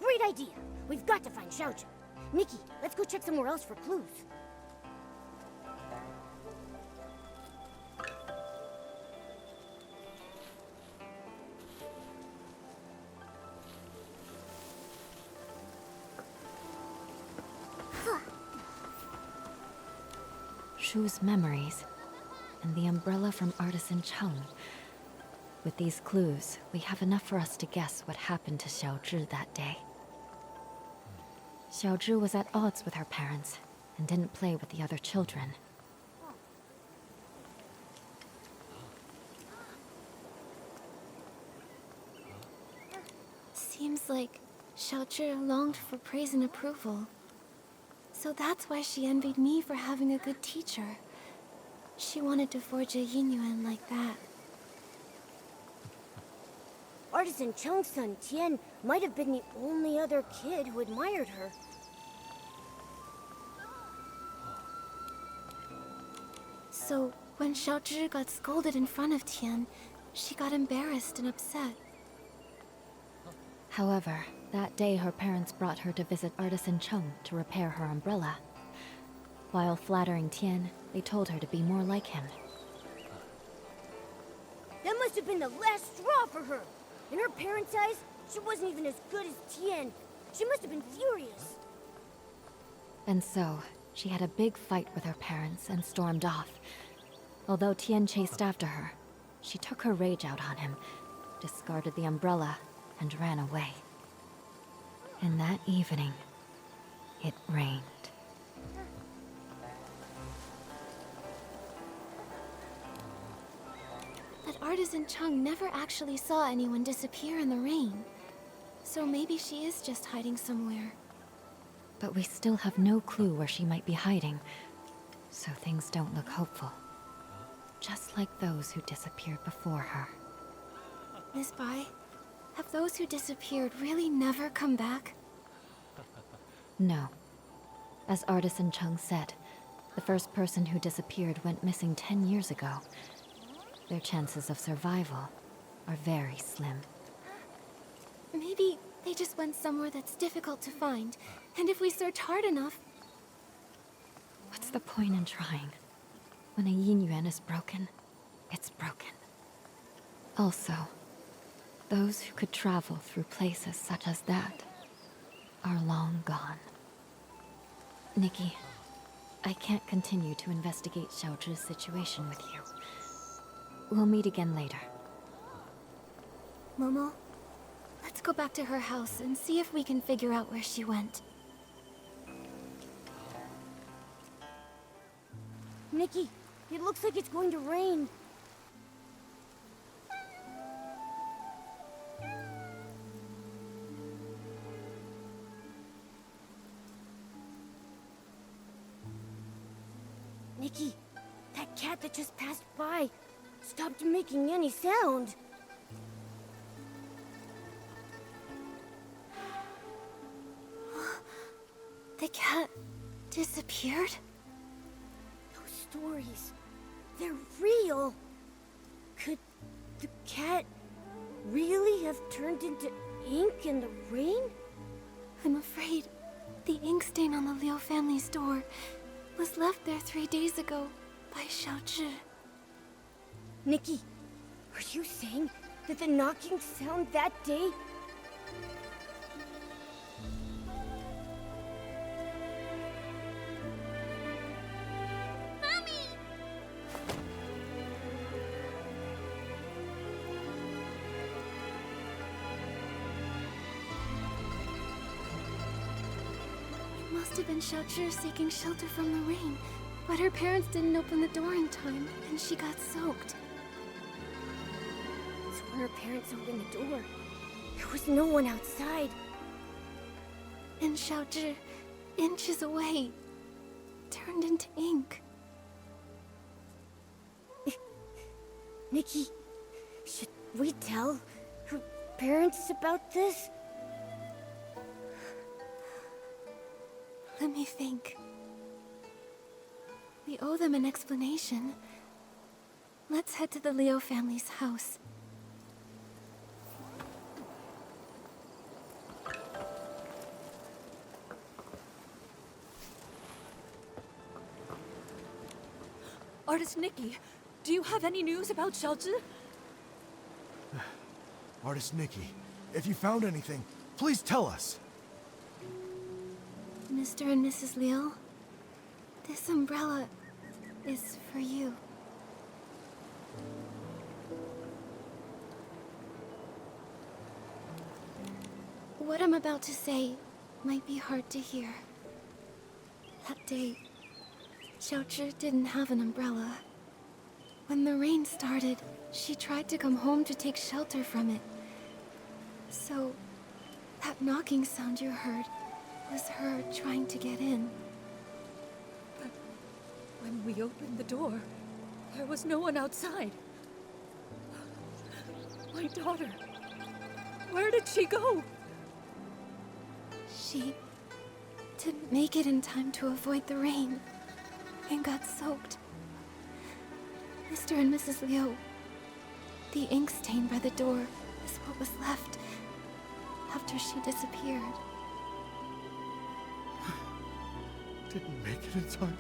Great idea! We've got to find Xiaozhi. Nikki, let's go check somewhere else for clues. Shu's memories, and the umbrella from Artisan Chung. With these clues, we have enough for us to guess what happened to Xiaozhi that day. Xiaozhi was at odds with her parents, and didn't play with the other children. Seems like Xiaozhi longed for praise and approval. So that's why she envied me for having a good teacher. She wanted to forge a yin yuan like that. Artisan Chung's son, Tian, might have been the only other kid who admired her. So, when Xiaozhi got scolded in front of Tian, she got embarrassed and upset. However, that day her parents brought her to visit Artisan Chung to repair her umbrella. While flattering Tian, they told her to be more like him. That must have been the last straw for her. In her parents' eyes, she wasn't even as good as Tian. She must have been furious. And so, she had a big fight with her parents and stormed off. Although Tian chased after her, she took her rage out on him, discarded the umbrella, and ran away. And that evening, it rained. But Artisan Chung never actually saw anyone disappear in the rain. So maybe she is just hiding somewhere. But we still have no clue where she might be hiding, so things don't look hopeful. Just like those who disappeared before her. Miss Bai, have those who disappeared really never come back? No. As Artisan Chung said, the first person who disappeared went missing 10 years ago. Their chances of survival are very slim. Maybe they just went somewhere that's difficult to find, and if we search hard enough... What's the point in trying? When a yin yuan is broken, it's broken. Also, those who could travel through places such as that are long gone. Nikki, I can't continue to investigate Xiaozhi's situation with you. We'll meet again later. Momo, let's go back to her house and see if we can figure out where she went. Nikki, it looks like it's going to rain. Nikki, that cat that just passed by, stopped making any sound. The cat disappeared? Those stories, they're real. Could the cat really have turned into ink in the rain? I'm afraid the ink stain on the Liu family's door was left there 3 days ago by Xiaozhi. Nikki, are you saying that the knocking sound that day... It must have been Xiaozhi seeking shelter from the rain, but her parents didn't open the door in time, and she got soaked. So when her parents opened the door, there was no one outside. And Xiaozhi, inches away, turned into ink. Nikki, should we tell her parents about this? Let me think. We owe them an explanation. Let's head to the Liu family's house. Artist Nikki, do you have any news about Xiaozhi? Artist Nikki, if you found anything, please tell us. Mr. and Mrs. Liu, this umbrella is for you. What I'm about to say might be hard to hear. That day, Xiaozhi didn't have an umbrella. When the rain started, she tried to come home to take shelter from it. So, that knocking sound you heard was her trying to get in. But when we opened the door, there was no one outside. My daughter, where did she go? She didn't make it in time to avoid the rain and got soaked. Mr. and Mrs. Liu, the ink stain by the door is what was left after she disappeared. Didn't make it in time.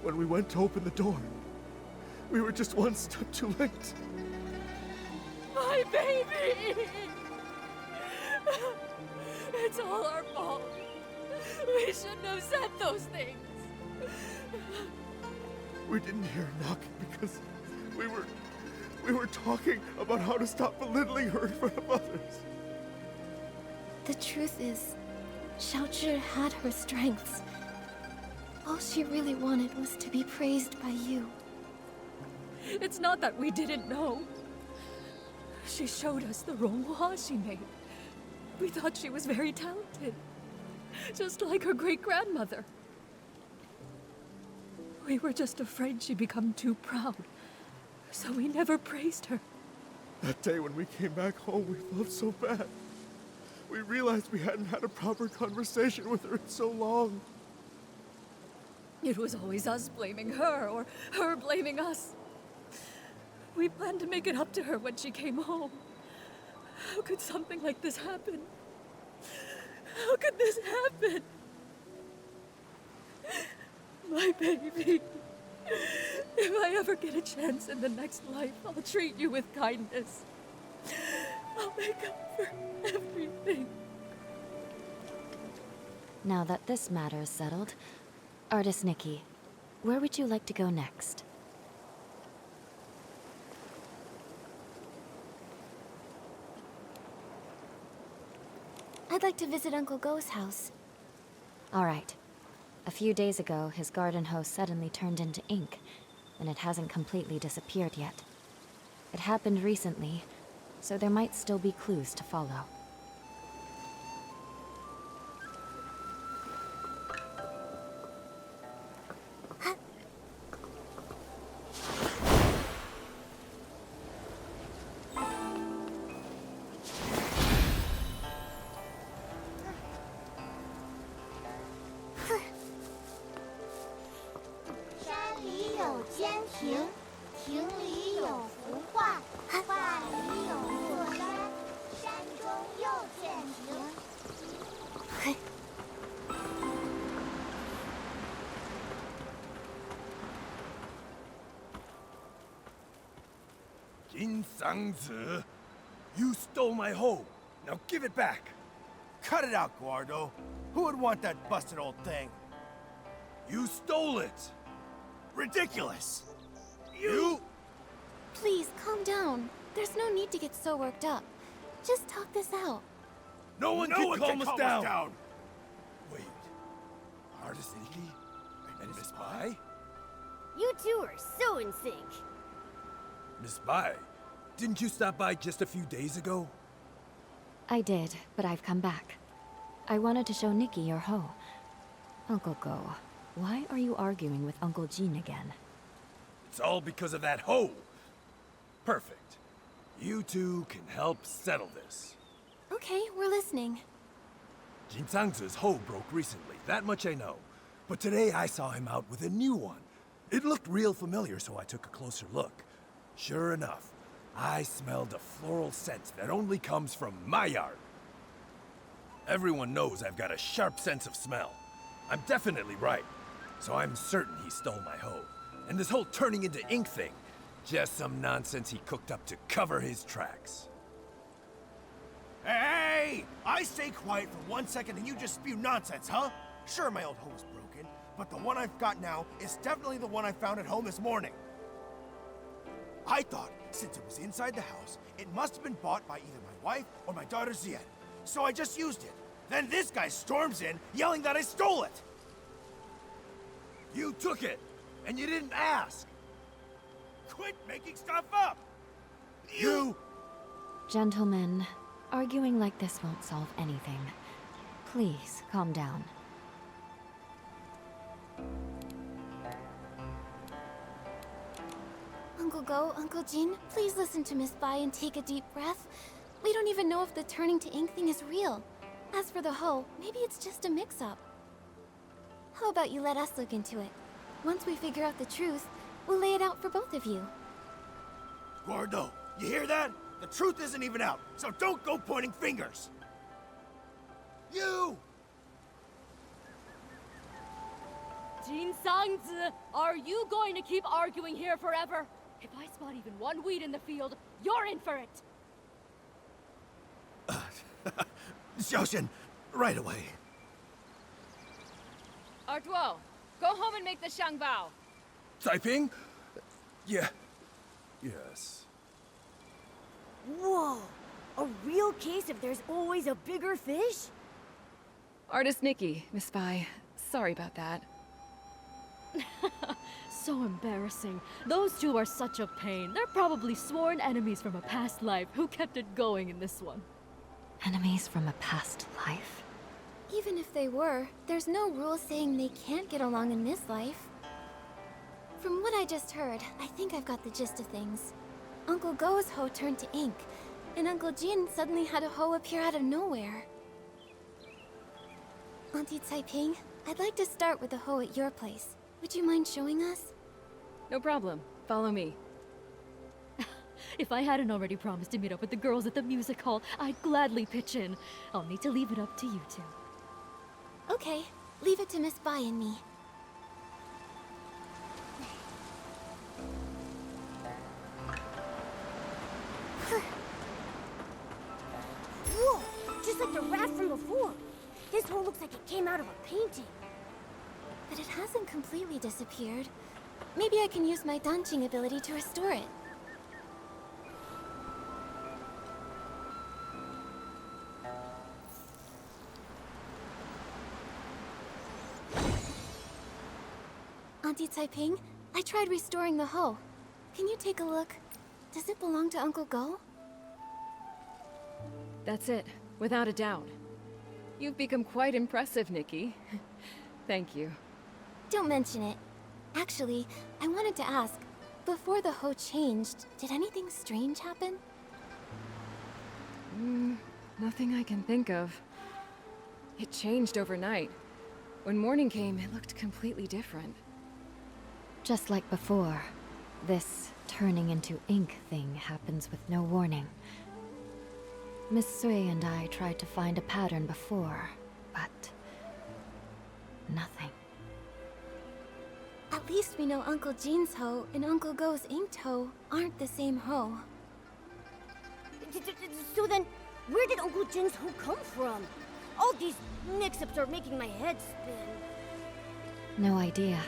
When we went to open the door, we were just one step too late. My baby! It's all our fault. We shouldn't have said those things. We didn't hear a knocking because we were talking about how to stop belittling her in front of others. The truth is, Xiaozhi had her strengths. All she really wanted was to be praised by you. It's not that we didn't know. She showed us the ronghua she made. We thought she was very talented, just like her great-grandmother. We were just afraid she'd become too proud, so we never praised her. That day when we came back home, we felt so bad. We realized we hadn't had a proper conversation with her in so long. It was always us blaming her, or her blaming us. We planned to make it up to her when she came home. How could something like this happen? How could this happen? My baby. If I ever get a chance in the next life, I'll treat you with kindness. I'll make up for everything. Now that this matter is settled, Artist Nikki, where would you like to go next? I'd like to visit Uncle Go's house. All right. A few days ago, his garden hose suddenly turned into ink, and it hasn't completely disappeared yet. It happened recently, so there might still be clues to follow. Zhangzi, you stole my hoe. Now give it back. Cut it out, Guardo. Who would want that busted old thing? You stole it. Ridiculous! You? Please, calm down. There's no need to get so worked up. Just talk this out. No one No can one calm can us calm down. us down! Wait. Artist Nikki and Miss Bai? You two are so in sync. Miss Bai, didn't you stop by just a few days ago? I did, but I've come back. I wanted to show Nikki your hoe. Uncle Go, why are you arguing with Uncle Jean again? It's all because of that hoe. Perfect. You two can help settle this. Okay, we're listening. Jin Zhangzi's hoe broke recently, that much I know. But today I saw him out with a new one. It looked real familiar, so I took a closer look. Sure enough, I smelled a floral scent that only comes from my yard. Everyone knows I've got a sharp sense of smell. I'm definitely right, so I'm certain he stole my hoe. And this whole turning into ink thing, just some nonsense he cooked up to cover his tracks. Hey! I stay quiet for 1 second and you just spew nonsense, huh? Sure, my old hoe was broken, but the one I've got now is definitely the one I found at home this morning. I thought, since it was inside the house, it must have been bought by either my wife or my daughter Ziet. So I just used it. Then this guy storms in, yelling that I stole it! You took it, and you didn't ask. Quit making stuff up! You... Gentlemen, arguing like this won't solve anything. Please, calm down. Uncle Go, Uncle Jin, please listen to Miss Bai and take a deep breath. We don't even know if the turning to ink thing is real. As for the hoe, maybe it's just a mix-up. How about you let us look into it? Once we figure out the truth, we'll lay it out for both of you. Gordo, you hear that? The truth isn't even out, so don't go pointing fingers! You! Jin Sangzi, are you going to keep arguing here forever? If I spot even one weed in the field, you're in for it! Xiaoxian, right away. Artuo, go home and make the Shangbao. Taiping? Yeah. Yes. Whoa! A real case of there's always a bigger fish? Artist Nikki, Miss Bai. Sorry about that. So embarrassing. Those two are such a pain. They're probably sworn enemies from a past life who kept it going in this one. Enemies from a past life? Even if they were, there's no rule saying they can't get along in this life. From what I just heard, I think I've got the gist of things. Uncle Go's hoe turned to ink, and Uncle Jin suddenly had a hoe appear out of nowhere. Auntie Taiping, I'd like to start with the hoe at your place. Would you mind showing us? No problem. Follow me. If I hadn't already promised to meet up with the girls at the music hall, I'd gladly pitch in. I'll need to leave it up to you two. Okay, leave it to Miss Bai and me. Whoa! Just like the raft from before. This hole looks like it came out of a painting. But it hasn't completely disappeared. Maybe I can use my dancing ability to restore it. Auntie Taiping, I tried restoring the hoe. Can you take a look? Does it belong to Uncle Go? That's it, without a doubt. You've become quite impressive, Nikki. Thank you. Don't mention it. Actually, I wanted to ask, before the hoe changed, did anything strange happen? Nothing I can think of. It changed overnight. When morning came, it looked completely different. Just like before, this turning into ink thing happens with no warning. Miss Sui and I tried to find a pattern before, but nothing. At least we know Uncle Jean's hoe and Uncle Go's inked hoe aren't the same hoe. So then, where did Uncle Jin's hoe come from? All these mix-ups are making my head spin. No idea.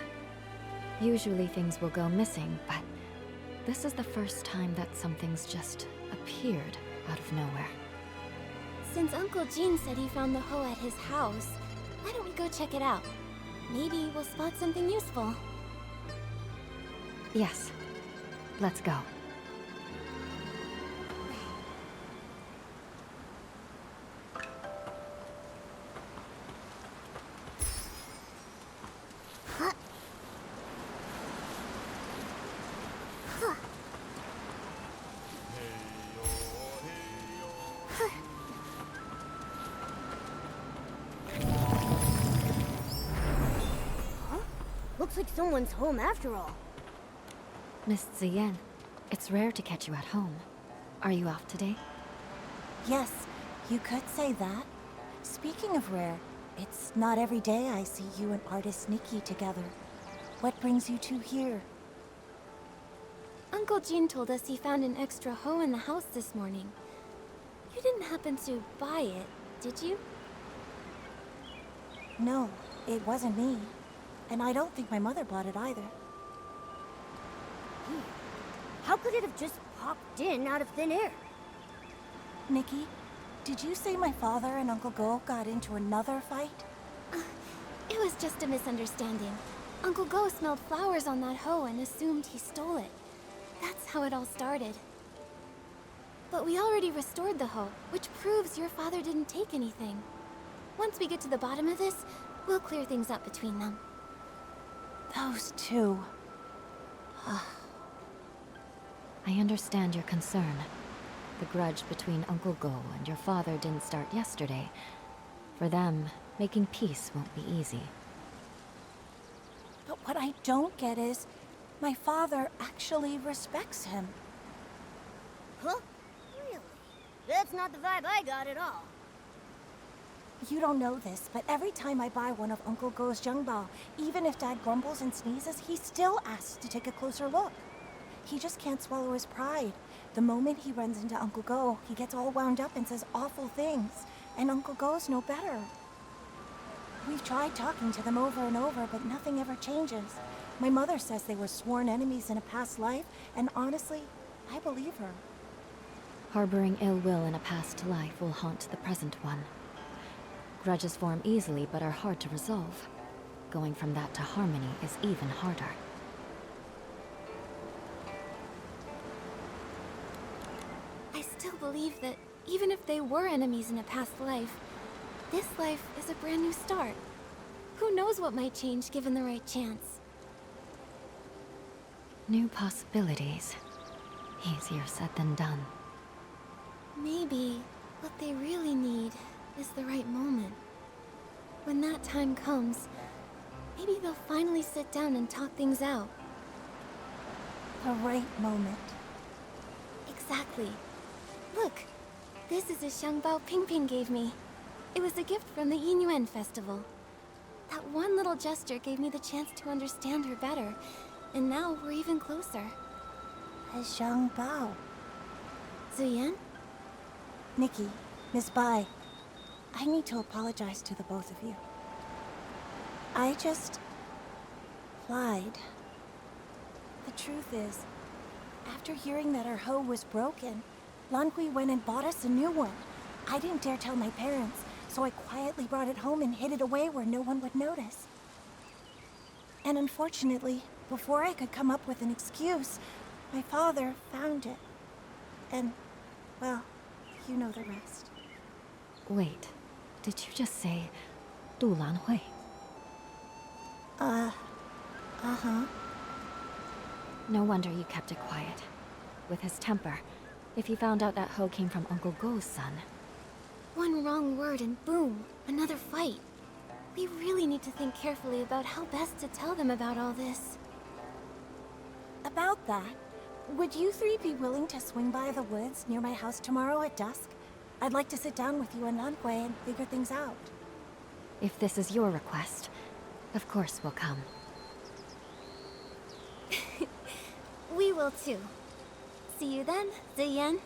Usually things will go missing, but this is the first time that something's just appeared out of nowhere. Since Uncle Gene said he found the hoe at his house, why don't we go check it out? Maybe we'll spot something useful. Yes. Let's go. Looks like someone's home after all. Miss Ziyan, it's rare to catch you at home. Are you off today? Yes, you could say that. Speaking of rare, it's not every day I see you and artist Nikki together. What brings you two here? Uncle Gene told us he found an extra hoe in the house this morning. You didn't happen to buy it, did you? No, it wasn't me. And I don't think my mother bought it either. How could it have just popped in out of thin air? Nikki, did you say my father and Uncle Go got into another fight? It was just a misunderstanding. Uncle Go smelled flowers on that hoe and assumed he stole it. That's how it all started. But we already restored the hoe, which proves your father didn't take anything. Once we get to the bottom of this, we'll clear things up between them. Those two. I understand your concern. The grudge between Uncle Go and your father didn't start yesterday. For them, making peace won't be easy. But what I don't get is, my father actually respects him. Huh? Really? That's not the vibe I got at all. You don't know this, but every time I buy one of Uncle Go's Zhengbao, even if Dad grumbles and sneezes, he still asks to take a closer look. He just can't swallow his pride. The moment he runs into Uncle Go, he gets all wound up and says awful things. And Uncle Go's no better. We've tried talking to them over and over, but nothing ever changes. My mother says they were sworn enemies in a past life, and honestly, I believe her. Harboring ill will in a past life will haunt the present one. Grudges form easily but are hard to resolve. Going from that to harmony is even harder. I still believe that even if they were enemies in a past life, this life is a brand new start. Who knows what might change given the right chance? New possibilities. Easier said than done. Maybe what they really need is the right moment. When that time comes, maybe they'll finally sit down and talk things out. The right moment. Exactly. Look, this is a Xiangbao Pingping gave me. It was a gift from the Yinyuan festival. That one little gesture gave me the chance to understand her better, and now we're even closer. A Zhengbao. Ziyan? Nikki, Miss Bai, I need to apologize to the both of you. I just lied. The truth is, after hearing that our hoe was broken, Lanhui went and bought us a new one. I didn't dare tell my parents, so I quietly brought it home and hid it away where no one would notice. And unfortunately, before I could come up with an excuse, my father found it. And, well, you know the rest. Wait, did you just say Du Lanhui? Uh-huh. No wonder you kept it quiet. With his temper, if he found out that hoe came from Uncle Go's son. One wrong word and boom, another fight. We really need to think carefully about how best to tell them about all this. About that, would you three be willing to swing by the woods near my house tomorrow at dusk? I'd like to sit down with you and Lanhui and figure things out. If this is your request, of course we'll come. We will too. See you then, Ziyan.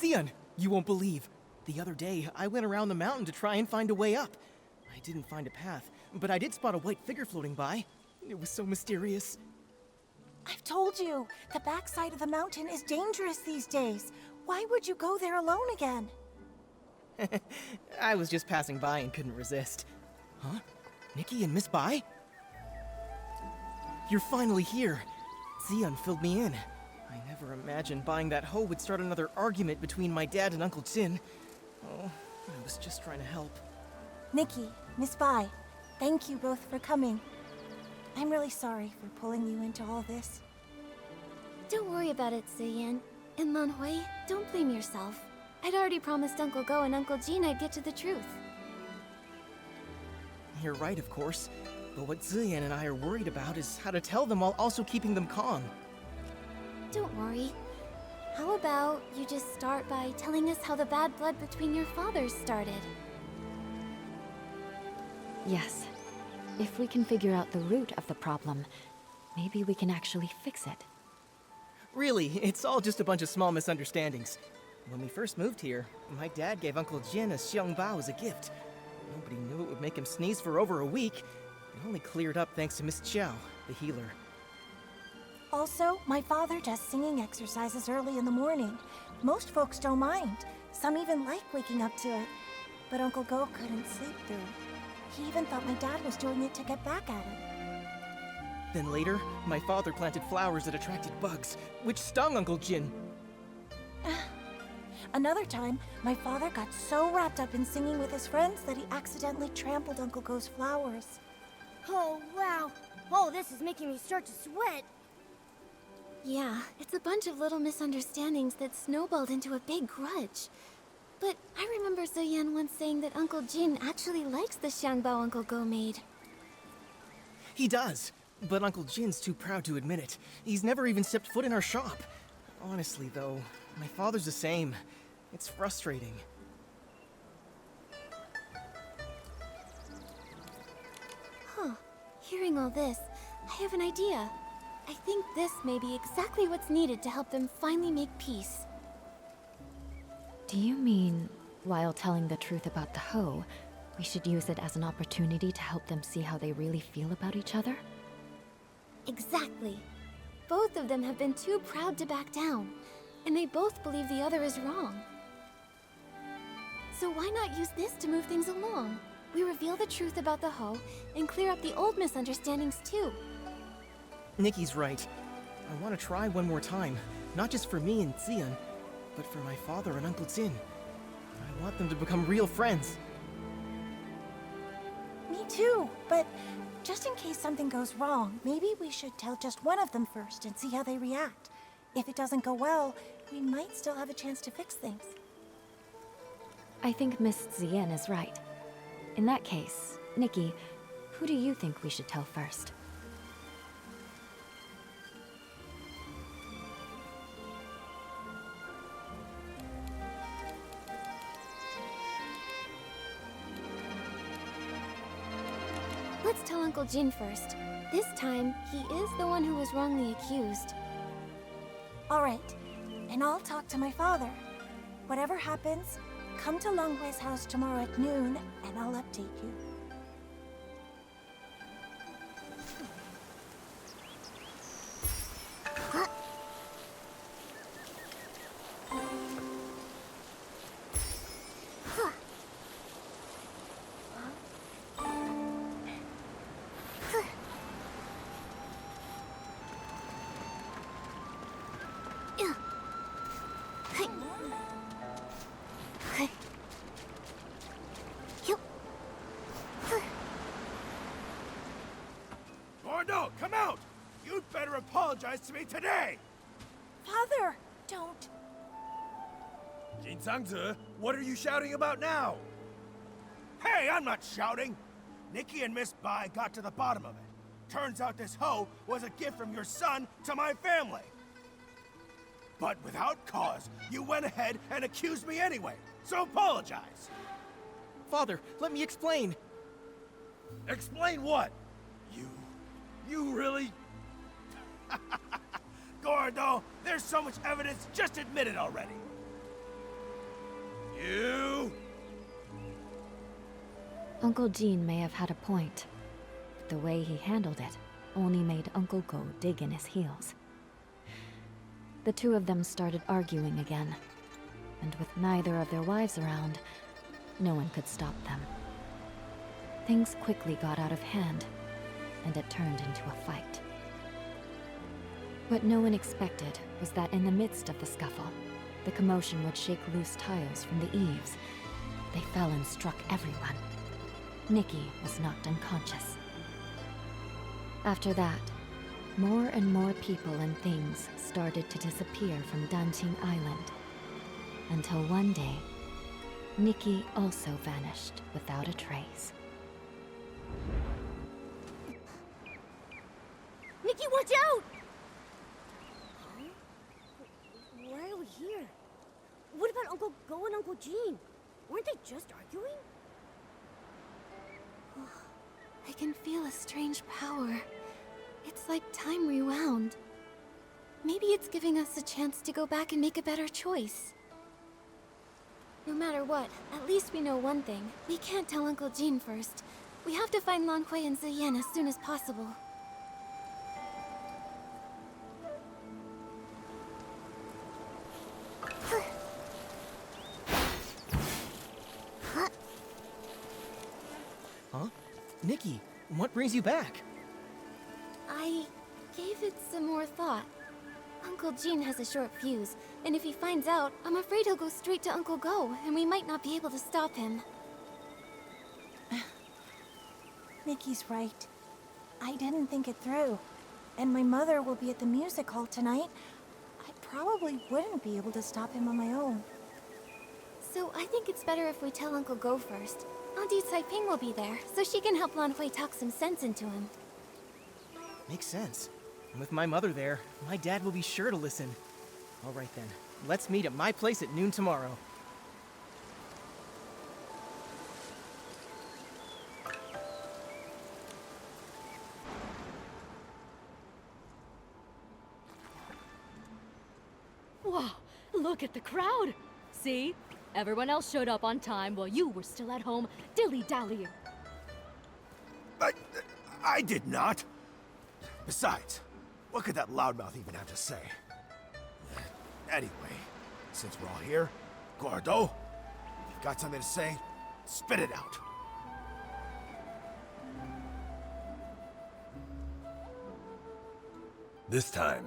Xian, you won't believe. The other day, I went around the mountain to try and find a way up. I didn't find a path, but I did spot a white figure floating by. It was so mysterious. I've told you, the backside of the mountain is dangerous these days. Why would you go there alone again? I was just passing by and couldn't resist. Huh? Nikki and Miss Bai? You're finally here. Xian filled me in. I never imagined buying that hoe would start another argument between my dad and Uncle Jin. Oh, I was just trying to help. Nikki, Miss Bai, thank you both for coming. I'm really sorry for pulling you into all this. Don't worry about it, Ziyan. And Lanhui, don't blame yourself. I'd already promised Uncle Go and Uncle Jin I'd get to the truth. You're right, of course. But what Ziyan and I are worried about is how to tell them while also keeping them calm. Don't worry. How about you just start by telling us how the bad blood between your fathers started? Yes. If we can figure out the root of the problem, maybe we can actually fix it. Really, it's all just a bunch of small misunderstandings. When we first moved here, my dad gave Uncle Jin a xiangbao as a gift. Nobody knew it would make him sneeze for over a week. It only cleared up thanks to Miss Chow, the healer. Also, my father does singing exercises early in the morning. Most folks don't mind. Some even like waking up to it. But Uncle Go couldn't sleep through it. He even thought my dad was doing it to get back at him. Then later, my father planted flowers that attracted bugs, which stung Uncle Jin. Another time, my father got so wrapped up in singing with his friends that he accidentally trampled Uncle Go's flowers. Oh, wow. Oh, this is making me start to sweat. Yeah, it's a bunch of little misunderstandings that snowballed into a big grudge. But I remember Ziyan once saying that Uncle Jin actually likes the xiangbao Uncle Go made. He does, but Uncle Jin's too proud to admit it. He's never even stepped foot in our shop. Honestly, though, my father's the same. It's frustrating. Huh. Hearing all this, I have an idea. I think this may be exactly what's needed to help them finally make peace. Do you mean, while telling the truth about the hoe, we should use it as an opportunity to help them see how they really feel about each other? Exactly. Both of them have been too proud to back down, and they both believe the other is wrong. So why not use this to move things along? We reveal the truth about the hoe and clear up the old misunderstandings too. Nikki's right. I want to try one more time, not just for me and Xian, but for my father and Uncle Jin. I want them to become real friends. Me too, but just in case something goes wrong, maybe we should tell just one of them first and see how they react. If it doesn't go well, we might still have a chance to fix things. I think Miss Ziyan is right. In that case, Nikki, who do you think we should tell first? Let's tell Uncle Jin first. This time, he is the one who was wrongly accused. All right, and I'll talk to my father. Whatever happens, come to Longhui's house tomorrow at noon, and I'll update you. Gordo, come out! You'd better apologize to me today! Father, don't. Jin Sangzi, what are you shouting about now? Hey, I'm not shouting! Nikki and Miss Bai got to the bottom of it. Turns out this hoe was a gift from your son to my family. But without cause, you went ahead and accused me anyway, so apologize. Father, let me explain. Explain what? You really? Gordo, there's so much evidence, just admit it already. You! Uncle Jean may have had a point, but the way he handled it only made Uncle Go dig in his heels. The two of them started arguing again, and with neither of their wives around, no one could stop them. Things quickly got out of hand, and it turned into a fight. What no one expected was that in the midst of the scuffle, the commotion would shake loose tiles from the eaves. They fell and struck everyone. Nikki was knocked unconscious. After that, more and more people and things started to disappear from Danting Island. Until one day, Nikki also vanished without a trace. Nikki, watch out! Huh? Why are we here? What about Uncle Go and Uncle Jean? Weren't they just arguing? I can feel a strange power. It's like time rewound. Maybe it's giving us a chance to go back and make a better choice. No matter what, at least we know one thing. We can't tell Uncle Jean first. We have to find Lan Hui and Ziyan as soon as possible. Huh? Nikki, what brings you back? I gave it some more thought. Uncle Jean has a short fuse, and if he finds out, I'm afraid he'll go straight to Uncle Go, and we might not be able to stop him. Nikki's right. I didn't think it through. And my mother will be at the music hall tonight. I probably wouldn't be able to stop him on my own. So I think it's better if we tell Uncle Go first. Auntie Taiping will be there, so she can help Lan Hui talk some sense into him. Makes sense. And with my mother there, my dad will be sure to listen. All right then, let's meet at my place at noon tomorrow. Wow, look at the crowd! See? Everyone else showed up on time while you were still at home dilly-dallying. I did not. Besides, what could that loudmouth even have to say? Anyway, since we're all here, Gordo, if you've got something to say, spit it out. This time,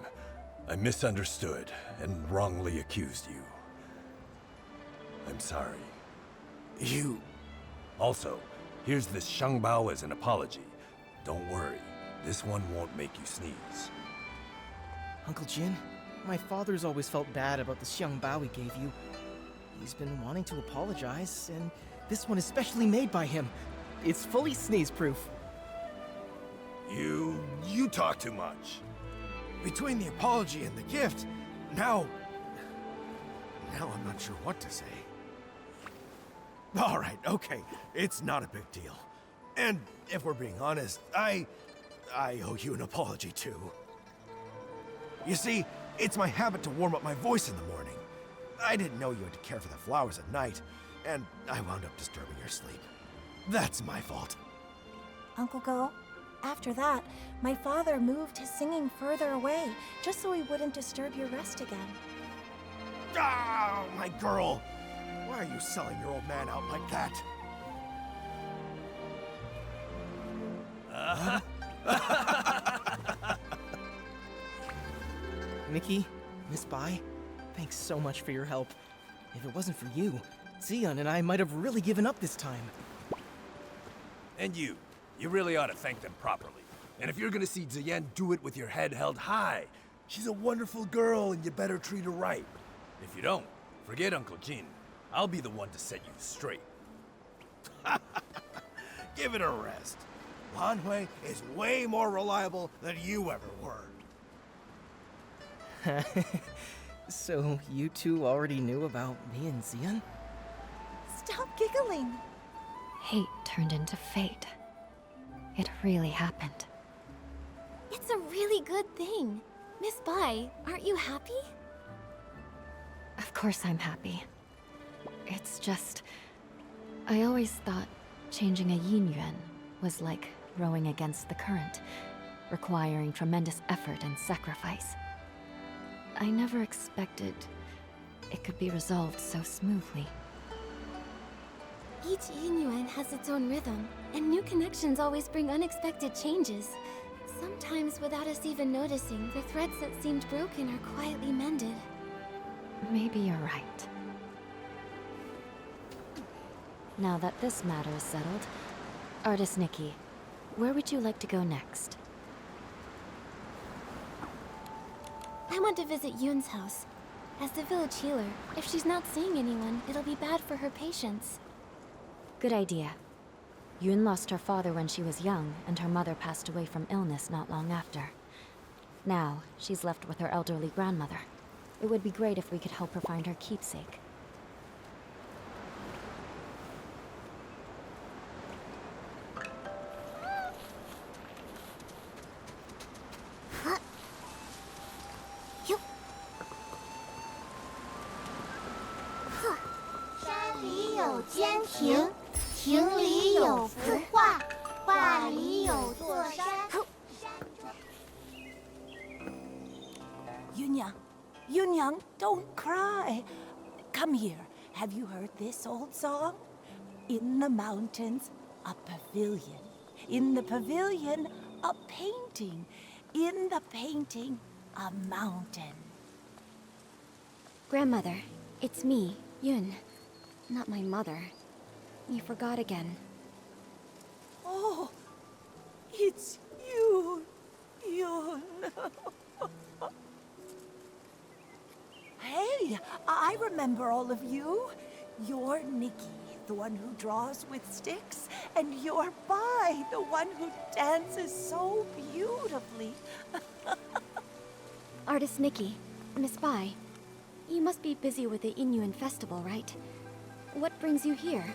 I misunderstood and wrongly accused you. I'm sorry. You... Also, here's this Shangbao as an apology. Don't worry, this one won't make you sneeze. Uncle Jin, my father's always felt bad about the Xiangbao he gave you. He's been wanting to apologize, and this one is specially made by him. It's fully sneeze-proof. You talk too much. Between the apology and the gift, now I'm not sure what to say. All right, okay, it's not a big deal. And if we're being honest, I owe you an apology too. You see, it's my habit to warm up my voice in the morning. I didn't know you had to care for the flowers at night, and I wound up disturbing your sleep. That's my fault. Uncle Go, after that, my father moved his singing further away, just so he wouldn't disturb your rest again. Ah, my girl! Why are you selling your old man out like that? Nikki, Miss Bai, thanks so much for your help. If it wasn't for you, Zion and I might have really given up this time. And you really ought to thank them properly. And if you're gonna see Ziyan, do it with your head held high. She's a wonderful girl, and you better treat her right. If you don't, forget Uncle Jin. I'll be the one to set you straight. Give it a rest. Lan Hui is way more reliable than you ever were. So you two already knew about me and Zion? Stop giggling! Hate turned into fate. It really happened. It's a really good thing. Miss Bai, aren't you happy? Of course I'm happy. It's just... I always thought changing a yin yuan was like rowing against the current, requiring tremendous effort and sacrifice. I never expected it could be resolved so smoothly. Each yin yuan has its own rhythm, and new connections always bring unexpected changes. Sometimes, without us even noticing, the threads that seemed broken are quietly mended. Maybe you're right. Now that this matter is settled, Artist Nikki, where would you like to go next? I want to visit Yoon's house. As the village healer, if she's not seeing anyone, it'll be bad for her patients. Good idea. Yoon lost her father when she was young, and her mother passed away from illness not long after. Now, she's left with her elderly grandmother. It would be great if we could help her find her keepsake. Yunyang, don't cry. Come here. Have you heard this old song? In the mountains, a pavilion. In the pavilion, a painting. In the painting, a mountain. Grandmother, it's me, Yun. Not my mother. You forgot again. Oh, it's you, Yun. Hey, I remember all of you. You're Nikki, the one who draws with sticks, and you're Bai, the one who dances so beautifully. Artist Nikki, Miss Bai, you must be busy with the Inuan festival, right? What brings you here?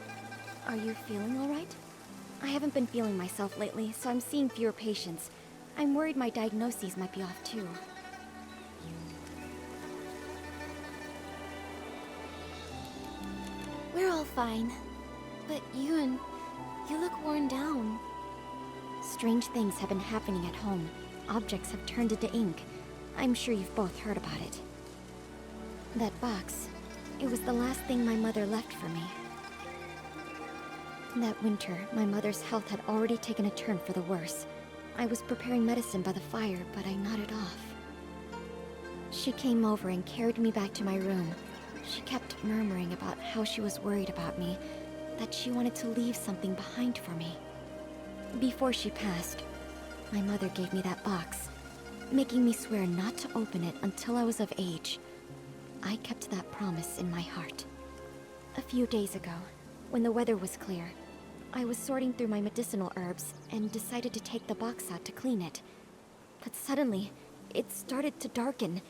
Are you feeling all right? I haven't been feeling myself lately, so I'm seeing fewer patients. I'm worried my diagnoses might be off too. We're all fine. But Yoon, you look worn down. Strange things have been happening at home. Objects have turned into ink. I'm sure you've both heard about it. That box, it was the last thing my mother left for me. That winter, my mother's health had already taken a turn for the worse. I was preparing medicine by the fire, but I nodded off. She came over and carried me back to my room. She kept murmuring about how she was worried about me, that she wanted to leave something behind for me. Before she passed, my mother gave me that box, making me swear not to open it until I was of age. I kept that promise in my heart. A few days ago, when the weather was clear, I was sorting through my medicinal herbs and decided to take the box out to clean it. But suddenly, it started to darken.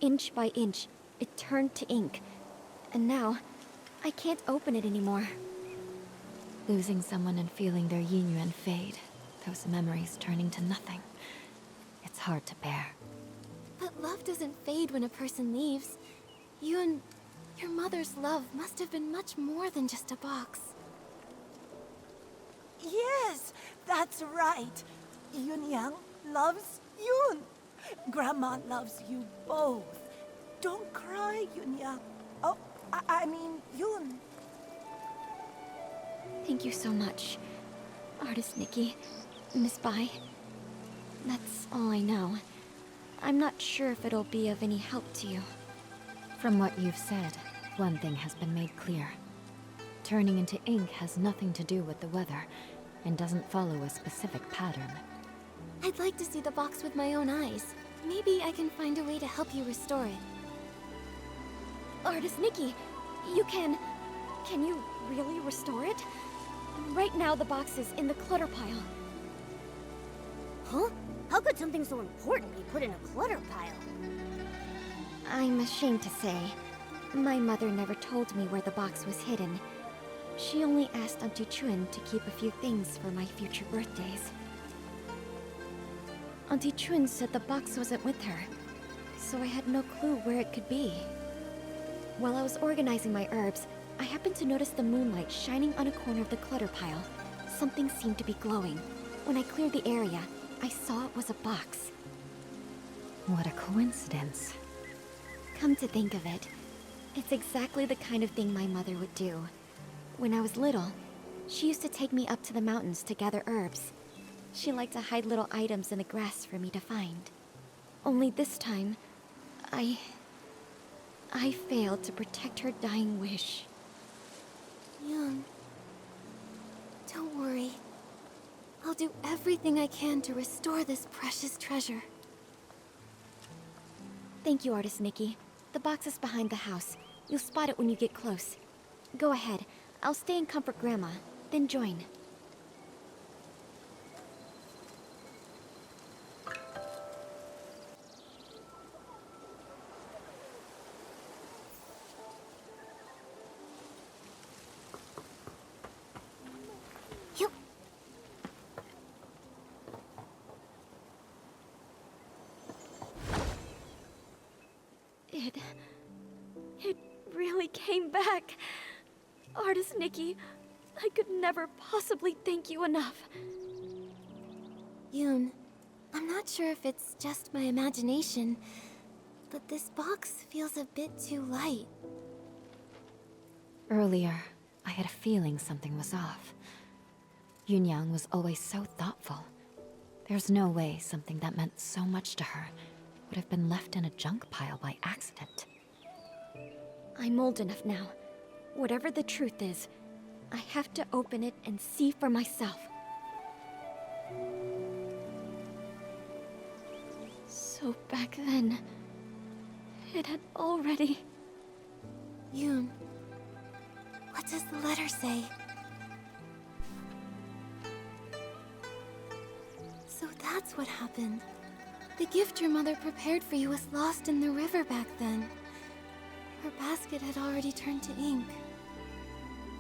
Inch by inch, it turned to ink. And now, I can't open it anymore. Losing someone and feeling their yin yuan fade, those memories turning to nothing. It's hard to bear. But love doesn't fade when a person leaves. Yoon, your mother's love must have been much more than just a box. Yes, that's right. Yunyang loves Yun. Grandma loves you both. Don't cry, Yunyang. Oh, I mean, Yun. Thank you so much, Artist Nikki, Miss Bai. That's all I know. I'm not sure if it'll be of any help to you. From what you've said, one thing has been made clear. Turning into ink has nothing to do with the weather, and doesn't follow a specific pattern. I'd like to see the box with my own eyes. Maybe I can find a way to help you restore it. Artist Nikki, you can you really restore it? Right now the box is in the clutter pile. Huh? How could something so important be put in a clutter pile? I'm ashamed to say, my mother never told me where the box was hidden. She only asked Auntie Chun to keep a few things for my future birthdays. Auntie Chun said the box wasn't with her, so I had no clue where it could be. While I was organizing my herbs, I happened to notice the moonlight shining on a corner of the clutter pile. Something seemed to be glowing. When I cleared the area, I saw it was a box. What a coincidence. Come to think of it, it's exactly the kind of thing my mother would do. When I was little, she used to take me up to the mountains to gather herbs. She liked to hide little items in the grass for me to find. Only this time, I failed to protect her dying wish. Young, don't worry. I'll do everything I can to restore this precious treasure. Thank you, Artist Nikki. The box is behind the house. You'll spot it when you get close. Go ahead. I'll stay and comfort Grandma, then join. It really came back. Artist Nikki, I could never possibly thank you enough. Yoon, I'm not sure if it's just my imagination, but this box feels a bit too light. Earlier, I had a feeling something was off. Yunyang was always so thoughtful. There's no way something that meant so much to her would have been left in a junk pile by accident. I'm old enough now. Whatever the truth is, I have to open it and see for myself. So back then, it had already... Yoon, what does the letter say? So that's what happened. The gift your mother prepared for you was lost in the river back then. Her basket had already turned to ink.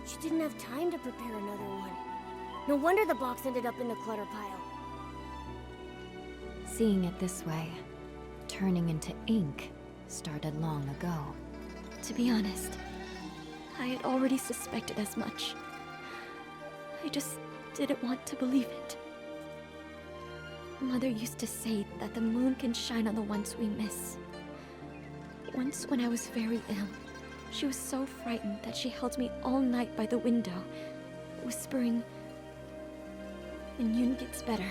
She didn't have time to prepare another one. No wonder the box ended up in the clutter pile. Seeing it this way, turning into ink started long ago. To be honest, I had already suspected as much. I just didn't want to believe it. Mother used to say that the moon can shine on the ones we miss. Once when I was very ill, she was so frightened that she held me all night by the window, whispering, "When Yoon gets better,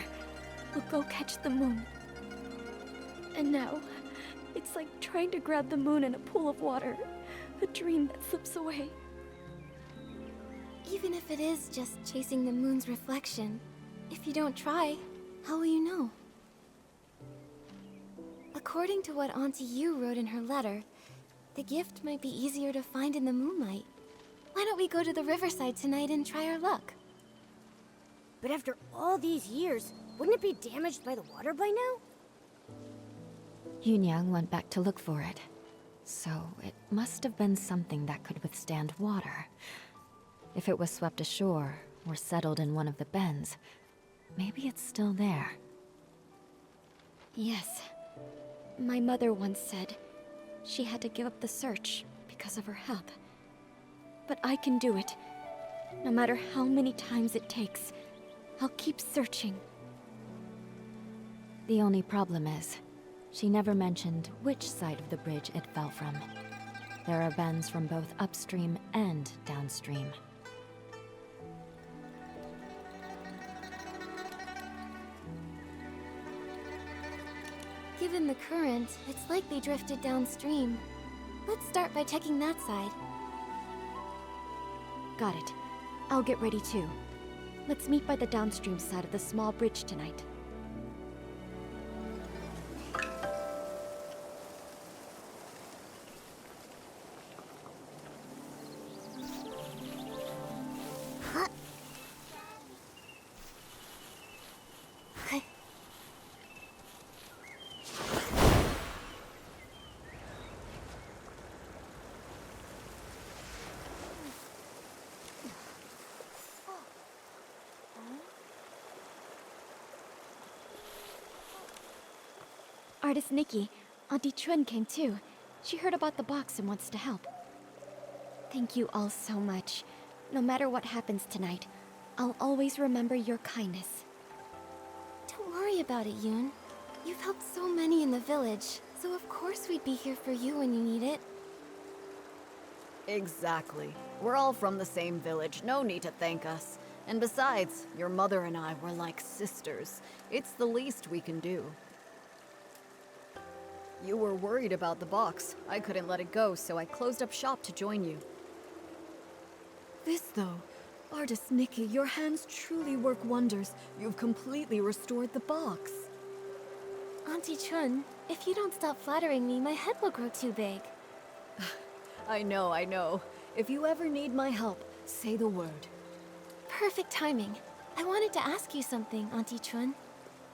we'll go catch the moon." And now, it's like trying to grab the moon in a pool of water, a dream that slips away. Even if it is just chasing the moon's reflection, if you don't try, how will you know? According to what Auntie Yu wrote in her letter, the gift might be easier to find in the moonlight. Why don't we go to the riverside tonight and try our luck? But after all these years, wouldn't it be damaged by the water by now? Yunyang went back to look for it. So it must have been something that could withstand water. If it was swept ashore or settled in one of the bends, maybe it's still there. Yes. My mother once said she had to give up the search because of her health. But I can do it. No matter how many times it takes, I'll keep searching. The only problem is, she never mentioned which side of the bridge it fell from. There are bends from both upstream and downstream. Given the current, it's likely drifted downstream. Let's start by checking that side. Got it. I'll get ready too. Let's meet by the downstream side of the small bridge tonight. Artist Nikki, Auntie Chun came too. She heard about the box and wants to help. Thank you all so much. No matter what happens tonight, I'll always remember your kindness. Don't worry about it, Yoon. You've helped so many in the village, so of course we'd be here for you when you need it. Exactly. We're all from the same village, no need to thank us. And besides, your mother and I were like sisters. It's the least we can do. You were worried about the box. I couldn't let it go, so I closed up shop to join you. This, though. Artist Nikki, your hands truly work wonders. You've completely restored the box. Auntie Chun, if you don't stop flattering me, my head will grow too big. I know. If you ever need my help, say the word. Perfect timing. I wanted to ask you something, Auntie Chun.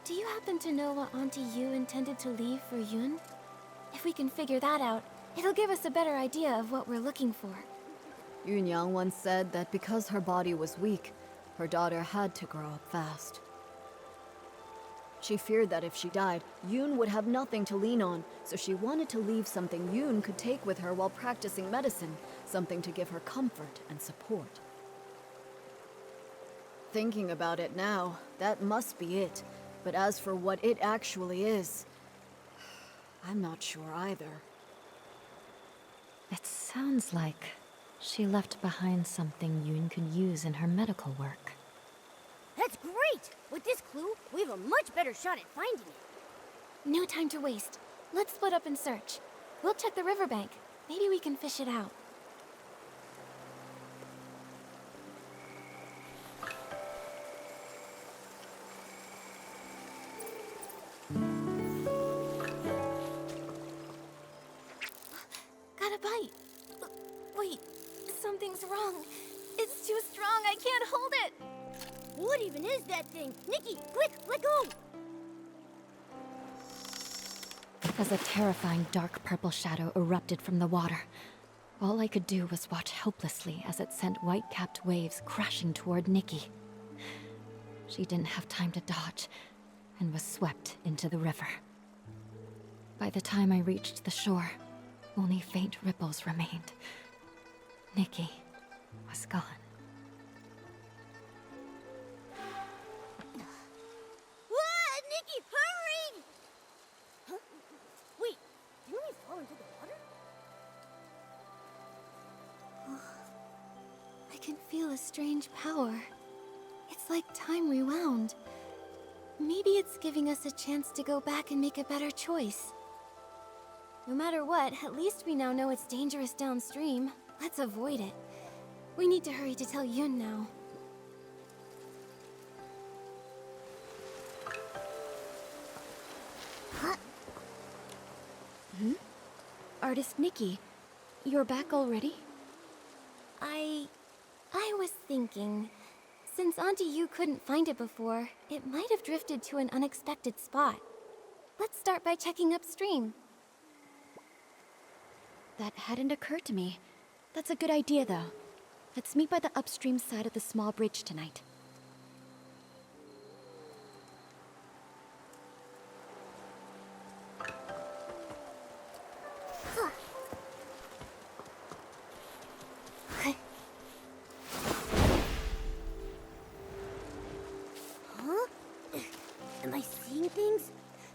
Do you happen to know what Auntie Yu intended to leave for Yoon? If we can figure that out, it'll give us a better idea of what we're looking for. Yoon Yang once said that because her body was weak, her daughter had to grow up fast. She feared that if she died, Yoon would have nothing to lean on, so she wanted to leave something Yoon could take with her while practicing medicine, something to give her comfort and support. Thinking about it now, that must be it. But as for what it actually is, I'm not sure either. It sounds like she left behind something Yoon could use in her medical work. That's great! With this clue, we have a much better shot at finding it. No time to waste. Let's split up and search. We'll check the riverbank. Maybe we can fish it out. Got a bite. Wait, something's wrong. It's too strong. I can't hold it. What even is that thing? Nikki, quick, let go! As a terrifying dark purple shadow erupted from the water, all I could do was watch helplessly as it sent white-capped waves crashing toward Nikki. She didn't have time to dodge and was swept into the river. By the time I reached the shore, only faint ripples remained. Nikki was gone. Nikki, hurry! Huh? Wait, didn't we fall into the water? I can feel a strange power. It's like time rewound. Maybe it's giving us a chance to go back and make a better choice. No matter what, at least we now know it's dangerous downstream. Let's avoid it. We need to hurry to tell Yoon now. Artist Nikki, you're back already? I was thinking, since Auntie Yu couldn't find it before, it might have drifted to an unexpected spot. Let's start by checking upstream. That hadn't occurred to me. That's a good idea, though. Let's meet by the upstream side of the small bridge tonight. Huh? Am I seeing things?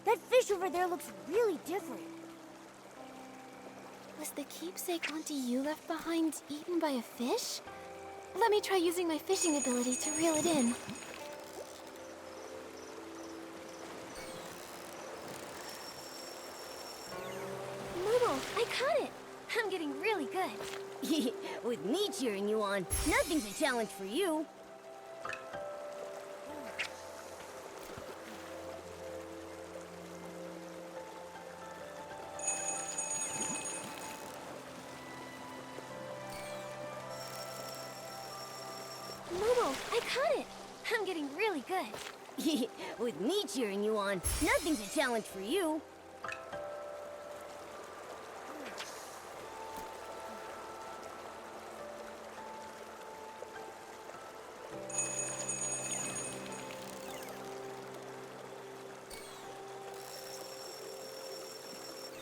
That fish over there looks really different. Was the keepsake Auntie Yu left behind eaten by a fish? Let me try using my fishing ability to reel it in. Momo, I caught it! I'm getting really good. With me cheering you on, nothing's a challenge for you. Momo, I caught it! I'm getting really good. With me cheering you on, nothing's a challenge for you.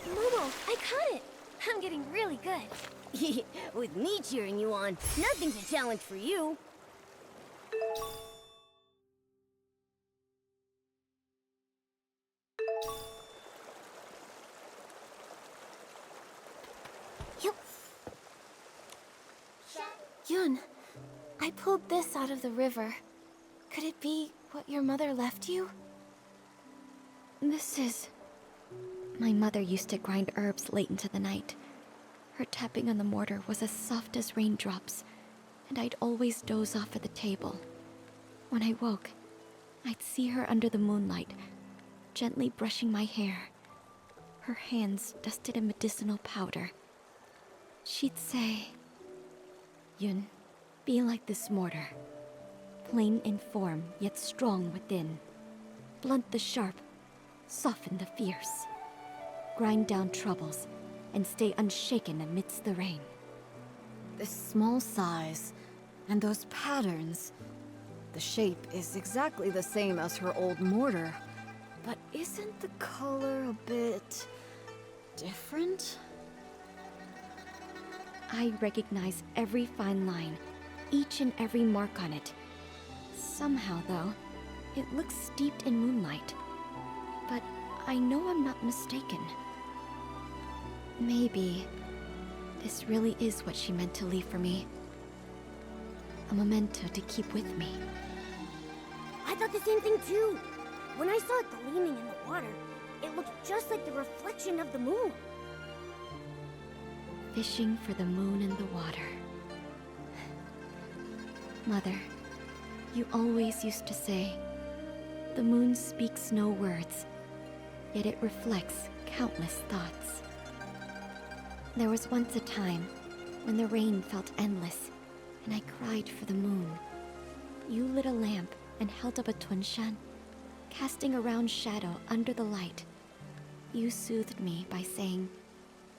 Momo, I caught it! I'm getting really good. With me cheering you on, nothing's a challenge for you. Yun, I pulled this out of the river. Could it be what your mother left you? This is... My mother used to grind herbs late into the night. Her tapping on the mortar was as soft as raindrops, and I'd always doze off at the table. When I woke, I'd see her under the moonlight, gently brushing my hair, her hands dusted in medicinal powder. She'd say, "Yun, be like this mortar. Plain in form, yet strong within. Blunt the sharp, soften the fierce. Grind down troubles, and stay unshaken amidst the rain." This small size, and those patterns. The shape is exactly the same as her old mortar. But isn't the color a bit... different? I recognize every fine line, each and every mark on it. Somehow, though, it looks steeped in moonlight. But I know I'm not mistaken. Maybe this really is what she meant to leave for me. A memento to keep with me. I thought the same thing too. When I saw it gleaming in the water, it looked just like the reflection of the moon. Fishing for the moon in the water. Mother, you always used to say, the moon speaks no words, yet it reflects countless thoughts. There was once a time when the rain felt endless, and I cried for the moon. You lit a lamp and held up a tunshan, casting a round shadow under the light. You soothed me by saying,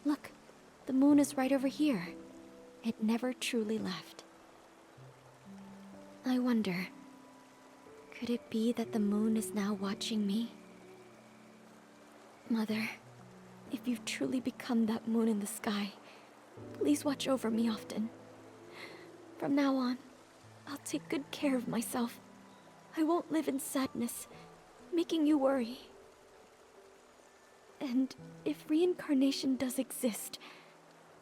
"Look, the moon is right over here." It never truly left. I wonder, could it be that the moon is now watching me? Mother, if you've truly become that moon in the sky, please watch over me often. From now on, I'll take good care of myself. I won't live in sadness, making you worry. And if reincarnation does exist,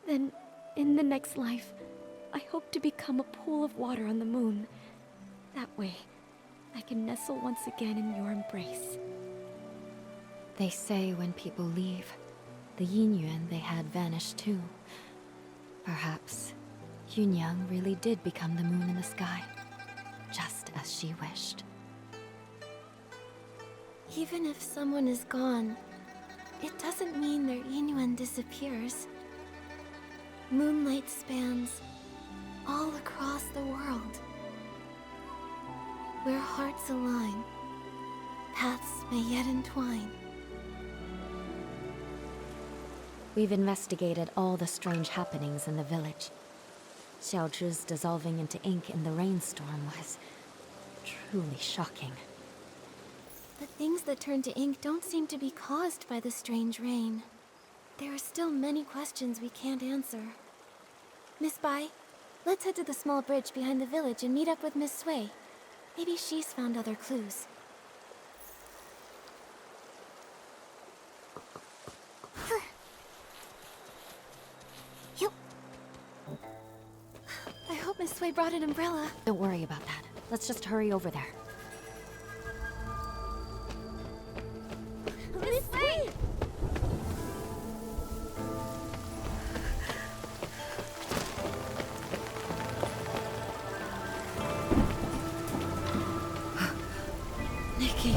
then in the next life, I hope to become a pool of water on the moon. That way, I can nestle once again in your embrace. They say when people leave, the yin-yuan they had vanished too. Perhaps Yunyang really did become the moon in the sky, just as she wished. Even if someone is gone, it doesn't mean their Inuan disappears. Moonlight spans all across the world. Where hearts align, paths may yet entwine. We've investigated all the strange happenings in the village. Xiaozhi's dissolving into ink in the rainstorm was truly shocking. The things that turn to ink don't seem to be caused by the strange rain. There are still many questions we can't answer. Miss Bai, let's head to the small bridge behind the village and meet up with Miss Sui. Maybe she's found other clues. I hope Miss Sui brought an umbrella. Don't worry about that. Let's just hurry over there. Miss Sui! Nikki!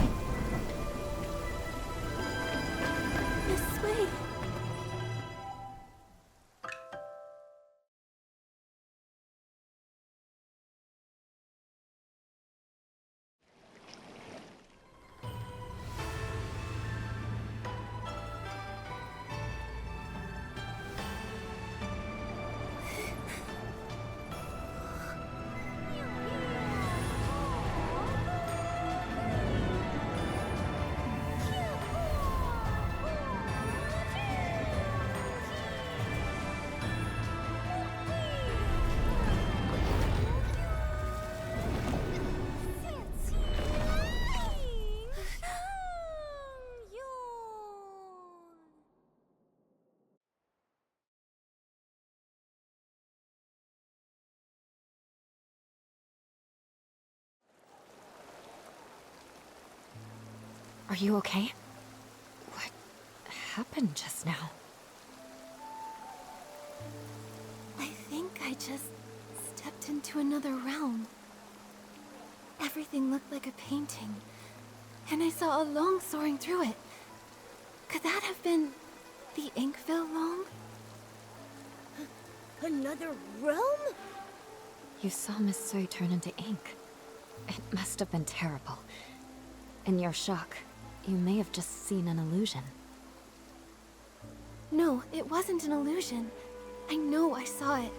Are you okay? What happened just now? I think I just stepped into another realm. Everything looked like a painting, and I saw a long soaring through it. Could that have been the Inkville Long? Another realm? You saw Miss Sui turn into ink. It must have been terrible. In your shock, you may have just seen an illusion. No, it wasn't an illusion. I know I saw it.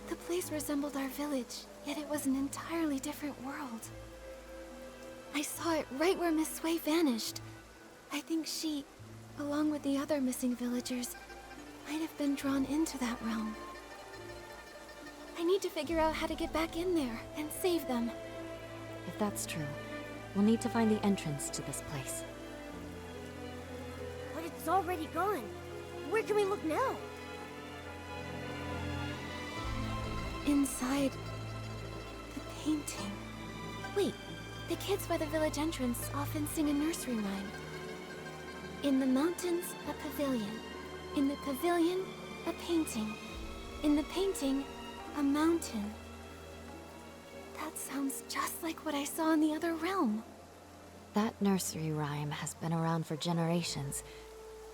The place resembled our village, yet it was an entirely different world. I saw it right where Miss Sui vanished. I think she, along with the other missing villagers, might have been drawn into that realm. I need to figure out how to get back in there and save them. If that's true, we'll need to find the entrance to this place. But it's already gone. Where can we look now? Inside the painting. Wait, the kids by the village entrance often sing a nursery rhyme. In the mountains, a pavilion. In the pavilion, a painting. In the painting, a mountain. That sounds just like what I saw in the other realm. That nursery rhyme has been around for generations,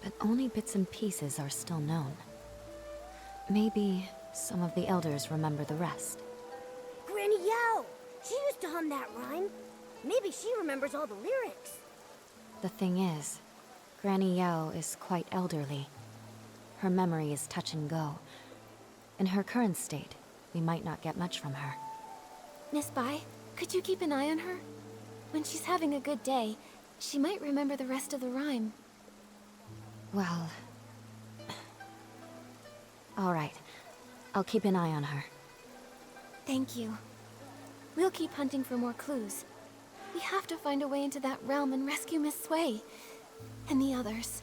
but only bits and pieces are still known. Maybe some of the elders remember the rest. Granny Yao! She used to hum that rhyme. Maybe she remembers all the lyrics. The thing is, Granny Yao is quite elderly. Her memory is touch and go. In her current state, we might not get much from her. Miss Bai, could you keep an eye on her? When she's having a good day, she might remember the rest of the rhyme. Well... all right. I'll keep an eye on her. Thank you. We'll keep hunting for more clues. We have to find a way into that realm and rescue Miss Sui. And the others.